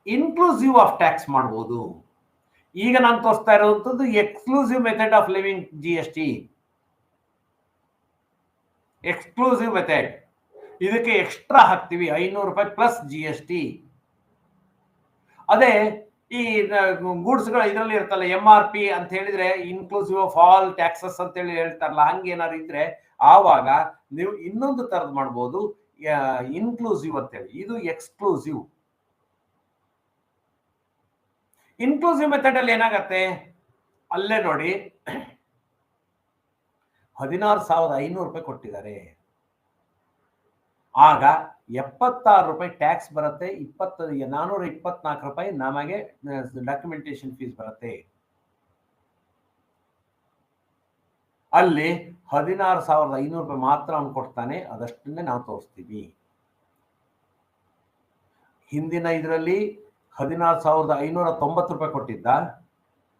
ಇನ್ಕ್ಲೂಸಿವ್ ಆಫ್ ಟ್ಯಾಕ್ಸ್ ಮಾಡ್ಬೋದು. ಈಗ ನಾನು ತೋರಿಸ್ತಾ ಇರುವಂತದ್ದು exclusive method of living GST, exclusive method. ಇದಕ್ಕೆ ಎಕ್ಸ್ಟ್ರಾ ಹಾಕ್ತೀವಿ 500 ರೂಪಾಯಿ ಪ್ಲಸ್ GST. ಅದೇ ಈ ಗೂಡ್ಸ್ಗಳು ಇದರಲ್ಲಿ ಇರ್ತಲ್ಲ MRP ಅಂತ ಹೇಳಿದ್ರೆ ಇನ್ಕ್ಲೂಸಿವ್ ಆಫ್ ಆಲ್ ಟ್ಯಾಕ್ಸಸ್ ಅಂತ ಹೇಳಿ ಹೇಳ್ತಾರಲ್ಲ, ಹಂಗೇನಾದ್ರು ಇದ್ರೆ ಆವಾಗ ನೀವು ಇನ್ನೊಂದು ತರದ್ ಮಾಡ್ಬೋದು, ಇನ್ಕ್ಲೂಸಿವ್ ಅಂತ ಹೇಳಿ. ಇದು ಎಕ್ಸ್ಕ್ಲೂಸಿವ್. ಇನ್ಕ್ಲೂಸಿವ್ ಮೆಥಡ್ ಅಲ್ಲಿ ಏನಾಗತ್ತೆ, ಅಲ್ಲೇ ನೋಡಿ 16,500 ರೂಪಾಯಿ ಕೊಟ್ಟಿದ್ದಾರೆ. ಆಗ 76 ರೂಪಾಯಿ ಟ್ಯಾಕ್ಸ್ ಬರುತ್ತೆ, 424 ರೂಪಾಯಿ ನಮಗೆ ಡಾಕ್ಯುಮೆಂಟೇಶನ್ ಫೀಸ್ ಬರುತ್ತೆ. ಅಲ್ಲಿ 16,500 ರೂಪಾಯಿ ಮಾತ್ರ ಅವ್ನು ಕೊಡ್ತಾನೆ, ಅದಷ್ಟನ್ನೇ ನಾವು ತೋರಿಸ್ತೀವಿ. ಹಿಂದಿನ ಇದರಲ್ಲಿ 16,590 ರೂಪಾಯಿ ಕೊಟ್ಟಿದ್ದ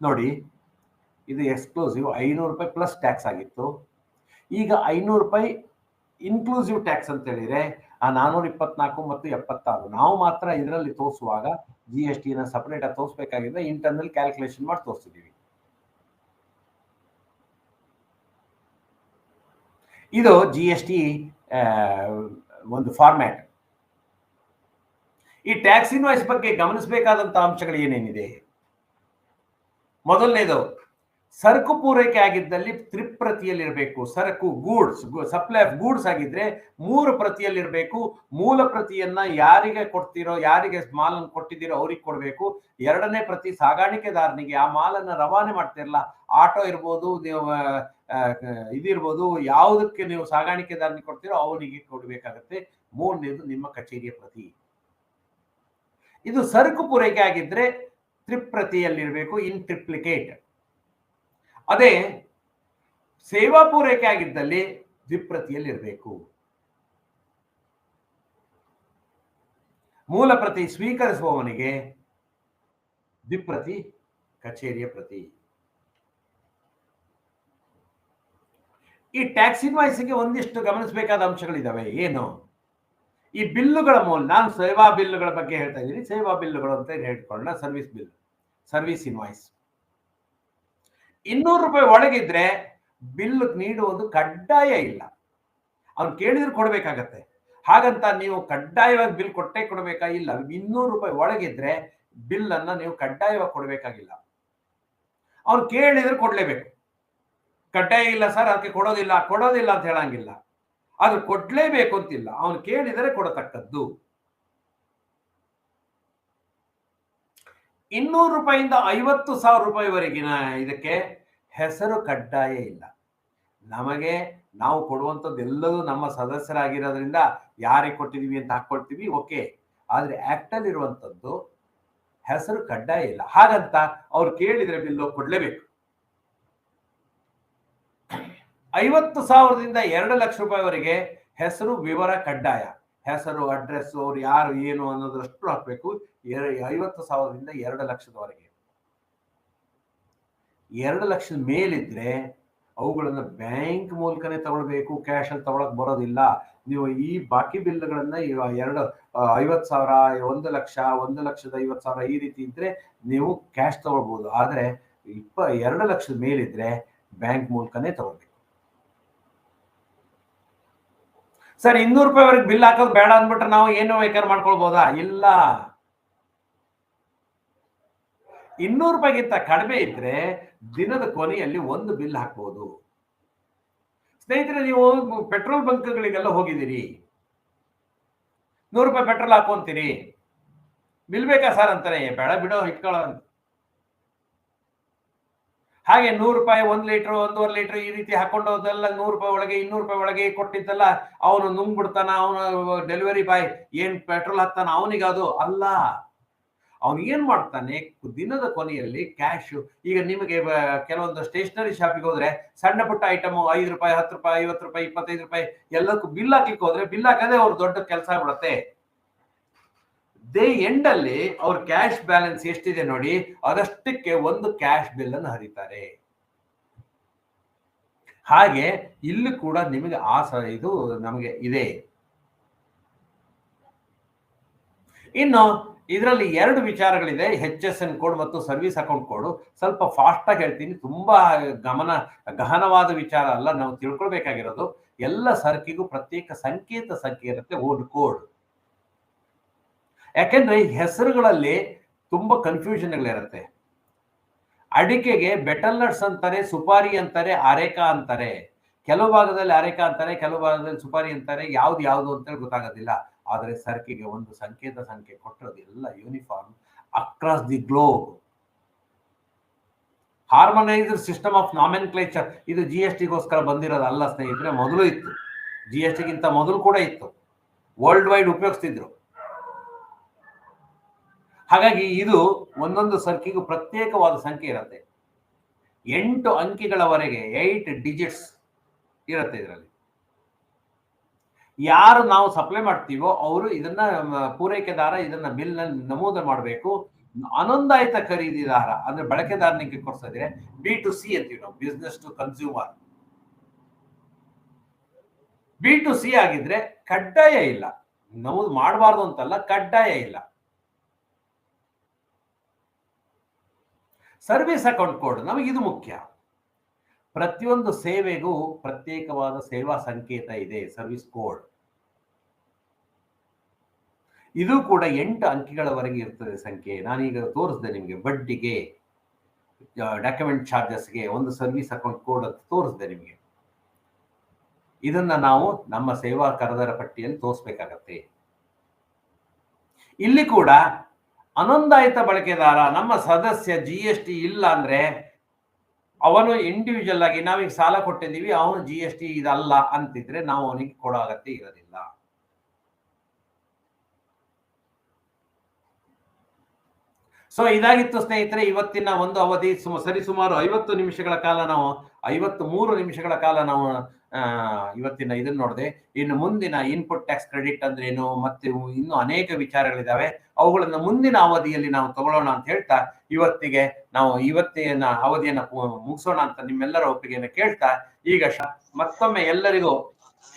ನೋಡಿ, ಇದು ಎಕ್ಸ್ಕ್ಲೂಸಿವ್ 500 ರೂಪಾಯಿ ಪ್ಲಸ್ ಟ್ಯಾಕ್ಸ್ ಆಗಿತ್ತು. ಈಗ 500 ರೂಪಾಯಿ ಇನ್ಕ್ಲೂಸಿವ್ ಟ್ಯಾಕ್ಸ್ ಅಂತ ಹೇಳಿದ್ರೆ ಆ 424 ಮತ್ತು 76 ನಾವು ಮಾತ್ರ ಇದರಲ್ಲಿ ತೋರಿಸುವಾಗ GST ನ ಸಪರೇಟ್ ಆಗಿ ತೋರಿಸಬೇಕಾಗಿದ್ರೆ ಇಂಟರ್ನಲ್ ಕ್ಯಾಲ್ಕುಲೇಷನ್ ಮಾಡಿ ತೋರಿಸಿದೀವಿ. ಇದು GST ಒಂದು ಫಾರ್ಮ್ಯಾಟ್. ಈ ಟ್ಯಾಕ್ಸ್ ಇನ್ವಾಯ್ಸ್ ಬಗ್ಗೆ ಗಮನಿಸಬೇಕಾದಂತ ಅಂಶಗಳು ಏನೇನಿದೆ? ಮೊದಲನೇದು, ಸರಕು ಪೂರೈಕೆ ಆಗಿದ್ದಲ್ಲಿ ತ್ರಿಪ್ರತಿಯಲ್ಲಿರಬೇಕು. ಸರಕು ಗೂಡ್ಸ್, ಸಪ್ಲೈ ಆಫ್ ಗೂಡ್ಸ್ ಆಗಿದ್ರೆ 3 ಪ್ರತಿಯಲ್ಲಿರಬೇಕು. ಮೂಲ ಪ್ರತಿಯನ್ನ ಯಾರಿಗೆ ಕೊಡ್ತಿರೋ, ಯಾರಿಗೆ ಮಾಲನ್ನು ಕೊಟ್ಟಿದ್ದೀರೋ ಅವ್ರಿಗೆ ಕೊಡಬೇಕು. 2ನೇ ಪ್ರತಿ ಸಾಗಾಣಿಕೆದಾರನಿಗೆ, ಆ ಮಾಲನ್ನ ರವಾನೆ ಮಾಡ್ತಿರಲ್ಲ, ಆಟೋ ಇರ್ಬೋದು, ನೀವು ಇದಿರ್ಬೋದು, ಯಾವುದಕ್ಕೆ ನೀವು ಸಾಗಾಣಿಕೆದಾರನಿಗೆ ಕೊಡ್ತೀರೋ ಅವನಿಗೆ ಕೊಡಬೇಕಾಗತ್ತೆ. 3ನೇದು ನಿಮ್ಮ ಕಚೇರಿಯ ಪ್ರತಿ. ಇದು ಸರಕು ಪೂರೈಕೆ ಆಗಿದ್ರೆ ತ್ರಿಪ್ರತಿಯಲ್ಲಿರಬೇಕು, ಇನ್ ಟ್ರಿಪ್ಲಿಕೇಟ್. ಅದೇ ಸೇವಾ ಪೂರೈಕೆ ಆಗಿದ್ದಲ್ಲಿ ದ್ವಿಪ್ರತಿಯಲ್ಲಿರಬೇಕು. ಮೂಲ ಪ್ರತಿ ಸ್ವೀಕರಿಸುವವನಿಗೆ ದ್ವಿಪ್ರತಿ, ಕಚೇರಿಯ ಪ್ರತಿ. ಈ ಟ್ಯಾಕ್ಸ್ ಇನ್ವಾಯ್ಸ್ಗೆ ಒಂದಿಷ್ಟು ಗಮನಿಸಬೇಕಾದ ಅಂಶಗಳಿದಾವೆ. ಏನು? ಈ ಬಿಲ್ಲುಗಳ ಮೂಲ, ನಾನು ಸೇವಾ ಬಿಲ್ಲುಗಳ ಬಗ್ಗೆ ಹೇಳ್ತಾ ಇದ್ದೀನಿ. ಸೇವಾ ಬಿಲ್ಲುಗಳು ಅಂತ ಹೇಳ್ಕೊಳ್ಳೋಣ. ಸರ್ವಿಸ್ ಬಿಲ್, ಸರ್ವಿಸ್ ಇನ್ವಾಯ್ಸ್ 200 ರೂಪಾಯಿ ಒಳಗಿದ್ರೆ ಬಿಲ್ ನೀಡುವುದು ಕಡ್ಡಾಯ ಇಲ್ಲ. ಅವ್ನು ಕೇಳಿದ್ರೆ ಕೊಡ್ಬೇಕಾಗತ್ತೆ. ಹಾಗಂತ ನೀವು ಕಡ್ಡಾಯವಾಗಿ ಬಿಲ್ ಕೊಟ್ಟೇ ಕೊಡ್ಬೇಕಾ? ಇಲ್ಲ. 200 ರೂಪಾಯಿ ಒಳಗಿದ್ರೆ ಬಿಲ್ ಅನ್ನ ನೀವು ಕಡ್ಡಾಯವಾಗಿ ಕೊಡ್ಬೇಕಾಗಿಲ್ಲ. ಅವ್ನು ಕೇಳಿದ್ರೆ ಕೊಡ್ಲೇಬೇಕು. ಕಡ್ಡಾಯ ಇಲ್ಲ ಸರ್ ಅದಕ್ಕೆ ಕೊಡೋದಿಲ್ಲ ಅಂತ ಹೇಳಂಗಿಲ್ಲ. ಅದು ಕೊಡ್ಲೇಬೇಕು ಅಂತಿಲ್ಲ, ಅವನು ಕೇಳಿದರೆ ಕೊಡತಕ್ಕದ್ದು. 200 ರೂಪಾಯಿಂದ 50,000 ರೂಪಾಯಿವರೆಗಿನ ಇದಕ್ಕೆ ಹೆಸರು ಕಡ್ಡಾಯ ಇಲ್ಲ. ನಮಗೆ ನಾವು ಕೊಡುವಂಥದ್ದು ಎಲ್ಲವೂ ನಮ್ಮ ಸದಸ್ಯರಾಗಿರೋದ್ರಿಂದ ಯಾರಿಗೆ ಕೊಟ್ಟಿದೀವಿ ಅಂತ ಹಾಕೊಳ್ತೀವಿ, ಓಕೆ. ಆದ್ರೆ ಆಕ್ಟ್ ಅಲ್ಲಿ ಇರುವಂತದ್ದು ಹೆಸರು ಕಡ್ಡಾಯ ಇಲ್ಲ. ಹಾಗಂತ ಅವ್ರು ಕೇಳಿದ್ರೆ ಬಿಲ್ಲು ಕೊಡ್ಲೇಬೇಕು. 50,000ದಿಂದ 2 ಲಕ್ಷ ರೂಪಾಯಿವರೆಗೆ ಹೆಸರು ವಿವರ ಕಡ್ಡಾಯ. ಹೆಸರು, ಅಡ್ರೆಸ್, ಅವ್ರು ಯಾರು ಏನು ಅನ್ನೋದಷ್ಟು ಹಾಕ್ಬೇಕು. 50,000ದಿಂದ 2 ಲಕ್ಷದವರೆಗೆ. 2 ಲಕ್ಷದ ಮೇಲಿದ್ರೆ ಅವುಗಳನ್ನ ಬ್ಯಾಂಕ್ ಮೂಲಕನೇ ತಗೊಳ್ಬೇಕು, ಕ್ಯಾಶ್ ಅಲ್ಲಿ ತಗೊಳಕ್ ಬರೋದಿಲ್ಲ. ನೀವು ಈ ಬಾಕಿ ಬಿಲ್ಗಳನ್ನ 50,000, 1 ಲಕ್ಷ, 1,50,000 ಈ ರೀತಿ ಇದ್ರೆ ನೀವು ಕ್ಯಾಶ್ ತಗೊಳ್ಬಹುದು. ಆದ್ರೆ 2 ಲಕ್ಷದ ಮೇಲಿದ್ರೆ ಬ್ಯಾಂಕ್ ಮೂಲಕನೇ ತಗೊಳ್ಬೇಕು. ಸರ್ 200 ರೂಪಾಯಿವರೆಗೆ ಬಿಲ್ ಹಾಕೋದು ಬೇಡ ಅಂದ್ಬಿಟ್ರೆ ನಾವು ಏನು ಬೇಕಾದ್ರೆ ಮಾಡ್ಕೊಳ್ಬೋದಾ? ಇಲ್ಲ. 200 ರೂಪಾಯಿಗಿಂತ ಕಡಿಮೆ ಇದ್ರೆ ದಿನದ ಕೊನೆಯಲ್ಲಿ ಒಂದು ಬಿಲ್ ಹಾಕ್ಬೋದು. ಸ್ನೇಹಿತರೆ, ನೀವು ಪೆಟ್ರೋಲ್ ಬಂಕ್ಗಳಿಗೆಲ್ಲ ಹೋಗಿದ್ದೀರಿ, 100 ರೂಪಾಯಿ ಪೆಟ್ರೋಲ್ ಹಾಕೊಂತೀರಿ, ಬಿಲ್ ಬೇಕಾ ಸರ್ ಅಂತಾನೆ, ಬೇಡ ಬಿಡೋ ಇಟ್ಕೊಳ್ಳೋ. ಹಾಗೆ 100 ರೂಪಾಯಿ 1 ಲೀಟರ್ 1.5 ಲೀಟರ್ ಈ ರೀತಿ ಹಾಕೊಂಡೋದೆಲ್ಲ 100 ರೂಪಾಯಿ ಒಳಗೆ 200 ರೂಪಾಯಿ ಒಳಗೆ ಕೊಟ್ಟಿದ್ದಲ್ಲ ಅವನು ನುಂಗ್ಬಿಡ್ತಾನ. ಅವನು ಡೆಲಿವರಿ ಬಾಯ್ ಏನ್ ಪೆಟ್ರೋಲ್ ಹಾಕ್ತಾನ ಅವನಿಗೆ ಅದು ಅಲ್ಲ. ಅವನು ಏನ್ ಮಾಡ್ತಾನೆ, ದಿನದ ಕೊನೆಯಲ್ಲಿ ಕ್ಯಾಶ್. ಈಗ ನಿಮಗೆ ಕೆಲವೊಂದು ಸ್ಟೇಷನರಿ ಶಾಪಿಗೆ ಹೋದ್ರೆ ಸಣ್ಣ ಪುಟ್ಟ ಐಟಮ್ 5 ರೂಪಾಯಿ 10 ರೂಪಾಯಿ 50 ರೂಪಾಯಿ 25 ರೂಪಾಯಿ ಎಲ್ಲಕ್ಕೂ ಬಿಲ್ ಹಾಕ್ಲಿಕ್ಕೆ ಹೋದ್ರೆ ಬಿಲ್ ಹಾಕದೆ ಅವ್ರು ದೊಡ್ಡ ಕೆಲಸ ಆಗ್ಬಿಡತ್ತೆ. ಎಂಡ್ ಅಲ್ಲಿ ಅವ್ರ ಕ್ಯಾಶ್ ಬ್ಯಾಲೆನ್ಸ್ ಎಷ್ಟಿದೆ ನೋಡಿ, ಅದಷ್ಟಕ್ಕೆ ಒಂದು ಕ್ಯಾಶ್ ಬಿಲ್ ಅನ್ನು ಹರಿತಾರೆ. ಹಾಗೆ ಇಲ್ಲಿ ಕೂಡ ನಿಮಗೆ ಇದು ನಮಗೆ ಇದೆ. ಇನ್ನು ಇದರಲ್ಲಿ 2 ವಿಚಾರಗಳಿದೆ, HSN ಕೋಡ್ ಮತ್ತು ಸರ್ವಿಸ್ ಅಕೌಂಟ್ ಕೋಡ್. ಸ್ವಲ್ಪ ಫಾಸ್ಟ್ ಆಗಿ ಹೇಳ್ತೀನಿ, ತುಂಬಾ ಗಹನವಾದ ವಿಚಾರ ಅಲ್ಲ, ನಾವು ತಿಳ್ಕೊಳ್ಬೇಕಾಗಿರೋದು ಎಲ್ಲ ಸರಕಿಗೂ ಪ್ರತ್ಯೇಕ ಸಂಖ್ಯೆ ಇರುತ್ತೆ, ಓಡ್ ಕೋಡ್. ಯಾಕೆಂದ್ರೆ ಈ ಹೆಸರುಗಳಲ್ಲಿ ತುಂಬಾ ಕನ್ಫ್ಯೂಷನ್ಗಳಿರುತ್ತೆ. ಅಡಿಕೆಗೆ ಬೆಟಲ್ ನಟ್ಸ್ ಅಂತಾರೆ, ಸುಪಾರಿ ಅಂತಾರೆ, ಅರೇಕಾ ಅಂತಾರೆ. ಕೆಲವು ಭಾಗದಲ್ಲಿ ಅರೇಕಾ ಅಂತಾರೆ, ಕೆಲವು ಭಾಗದಲ್ಲಿ ಸುಪಾರಿ ಅಂತಾರೆ. ಯಾವ್ದು ಅಂತೇಳಿ ಗೊತ್ತಾಗೋದಿಲ್ಲ. ಆದರೆ ಸರಕಿಗೆ ಒಂದು ಸಂಖ್ಯೆ ಕೊಟ್ಟಿರೋದು ಎಲ್ಲ uniform across the globe. Harmonised system of nomenclature. ಇದು GSTಗೋಸ್ಕರ ಬಂದಿರೋದಲ್ಲ ಸ್ನೇಹಿತರೆ, ಮೊದಲು ಇತ್ತು. GSTಗಿಂತ ಮೊದಲು ಕೂಡ ಇತ್ತು, ವರ್ಲ್ಡ್ ವೈಡ್ ಉಪಯೋಗಿಸ್ತಿದ್ರು. ಹಾಗಾಗಿ ಇದು ಒಂದೊಂದು ಸರಕಿಗೂ ಪ್ರತ್ಯೇಕವಾದ ಸಂಖ್ಯೆ ಇರುತ್ತೆ. 8 ಅಂಕಿಗಳವರೆಗೆ 8 ಡಿಜಿಟ್ಸ್ ಇರುತ್ತೆ ಇದರಲ್ಲಿ. ಯಾರು ನಾವು ಸಪ್ಲೈ ಮಾಡ್ತೀವೋ ಅವರು ಇದನ್ನ ಪೂರೈಕೆದಾರ ಇದನ್ನ ಬಿಲ್ ನಲ್ಲಿ ನಮೂದು ಮಾಡಬೇಕು. ಅನೊಂದಾಯಿತ ಖರೀದಿದಾರ ಅಂದ್ರೆ ಬಳಕೆದಾರನಿಗೆ ಕೊಡ್ತಾ ಇದ್ರೆ B2C ಅಂತೀವಿ ನಾವು, ಬಿಸ್ನೆಸ್ ಟು ಕನ್ಸ್ಯೂಮರ್. B2C ಆಗಿದ್ರೆ ಕಡ್ಡಾಯ ಇಲ್ಲ, ನಮೂದು ಮಾಡಬಾರ್ದು ಅಂತಲ್ಲ, ಕಡ್ಡಾಯ ಇಲ್ಲ. ಸರ್ವಿಸ್ ಅಕೌಂಟ್ ಕೋಡ್ ನಮಗಿದು ಮುಖ್ಯ. ಪ್ರತಿಯೊಂದು ಸೇವೆಗೂ ಪ್ರತ್ಯೇಕವಾದ ಸೇವಾ ಸಂಕೇತ ಇದೆ, ಸರ್ವಿಸ್ ಕೋಡ್. ಇದು ಕೂಡ 8 ಅಂಕಿಗಳವರೆಗೆ ಇರ್ತದೆ ಸಂಖ್ಯೆ. ನಾನೀಗ ತೋರಿಸಿದೆ ನಿಮಗೆ, ಬಡ್ಡಿಗೆ, ಡಾಕ್ಯುಮೆಂಟ್ ಚಾರ್ಜಸ್ಗೆ ಒಂದು ಸರ್ವಿಸ್ ಅಕೌಂಟ್ ಕೋಡ್ ಅಂತ ತೋರಿಸಿದೆ ನಿಮಗೆ. ಇದನ್ನ ನಾವು ನಮ್ಮ ಸೇವಾ ಕರದರ ಪಟ್ಟಿಯಲ್ಲಿ ತೋರಿಸ್ಬೇಕಾಗತ್ತೆ. ಇಲ್ಲಿ ಕೂಡ ಅನೊಂದಾಯಿತ ಬಳಕೆದಾರ, ನಮ್ಮ ಸದಸ್ಯ GST ಇಲ್ಲ ಅಂದ್ರೆ ಅವನು ಇಂಡಿವಿಜುವಲ್ ಆಗಿ, ನಾವೀಗ ಸಾಲ ಕೊಟ್ಟಿದ್ದೀವಿ, ಅವನು GST ಇದಲ್ಲ ಅಂತಿದ್ರೆ ನಾವು ಅವನಿಗೆ ಕೊಡೋ ಅಗತ್ಯ ಇರೋದಿಲ್ಲ. ಸೊ ಇದಾಗಿತ್ತು ಸ್ನೇಹಿತರೆ ಇವತ್ತಿನ ಒಂದು ಅವಧಿ. ಸರಿಸುಮಾರು 50 ನಿಮಿಷಗಳ ಕಾಲ ನಾವು 53 ನಿಮಿಷಗಳ ಕಾಲ ನಾವು ಇವತ್ತಿನ ಇದನ್ನ ನೋಡಿದೆ. ಇನ್ನು ಮುಂದಿನ ಇನ್ಪುಟ್ ಟ್ಯಾಕ್ಸ್ ಕ್ರೆಡಿಟ್ ಅಂದ್ರೆ ಏನು, ಮತ್ತೆ ಇನ್ನೂ ಅನೇಕ ವಿಚಾರಗಳಿದಾವೆ, ಅವುಗಳನ್ನ ಮುಂದಿನ ಅವಧಿಯಲ್ಲಿ ನಾವು ತಗೊಳ್ಳೋಣ ಅಂತ ಹೇಳ್ತಾ ಇವತ್ತಿನ ಅವಧಿಯನ್ನ ಮುಗಿಸೋಣ ಅಂತ ನಿಮ್ಮೆಲ್ಲರ ಒಪ್ಪಿಗೆಯನ್ನು ಕೇಳ್ತಾ, ಈಗ ಮತ್ತೊಮ್ಮೆ ಎಲ್ಲರಿಗೂ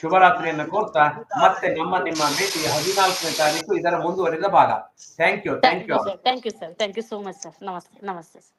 ಶುಭರಾತ್ರಿಯನ್ನು ಕೋರ್ತಾ ಮತ್ತೆ ನಿಮ್ಮ ಭೇಟಿ 14ನೇ ತಾರೀಕು ಇದರ ಮುಂದುವರಿದ ಭಾಗ. Thank you sir. Thank you so much sir. ನಮಸ್ತೆ ಸರ್.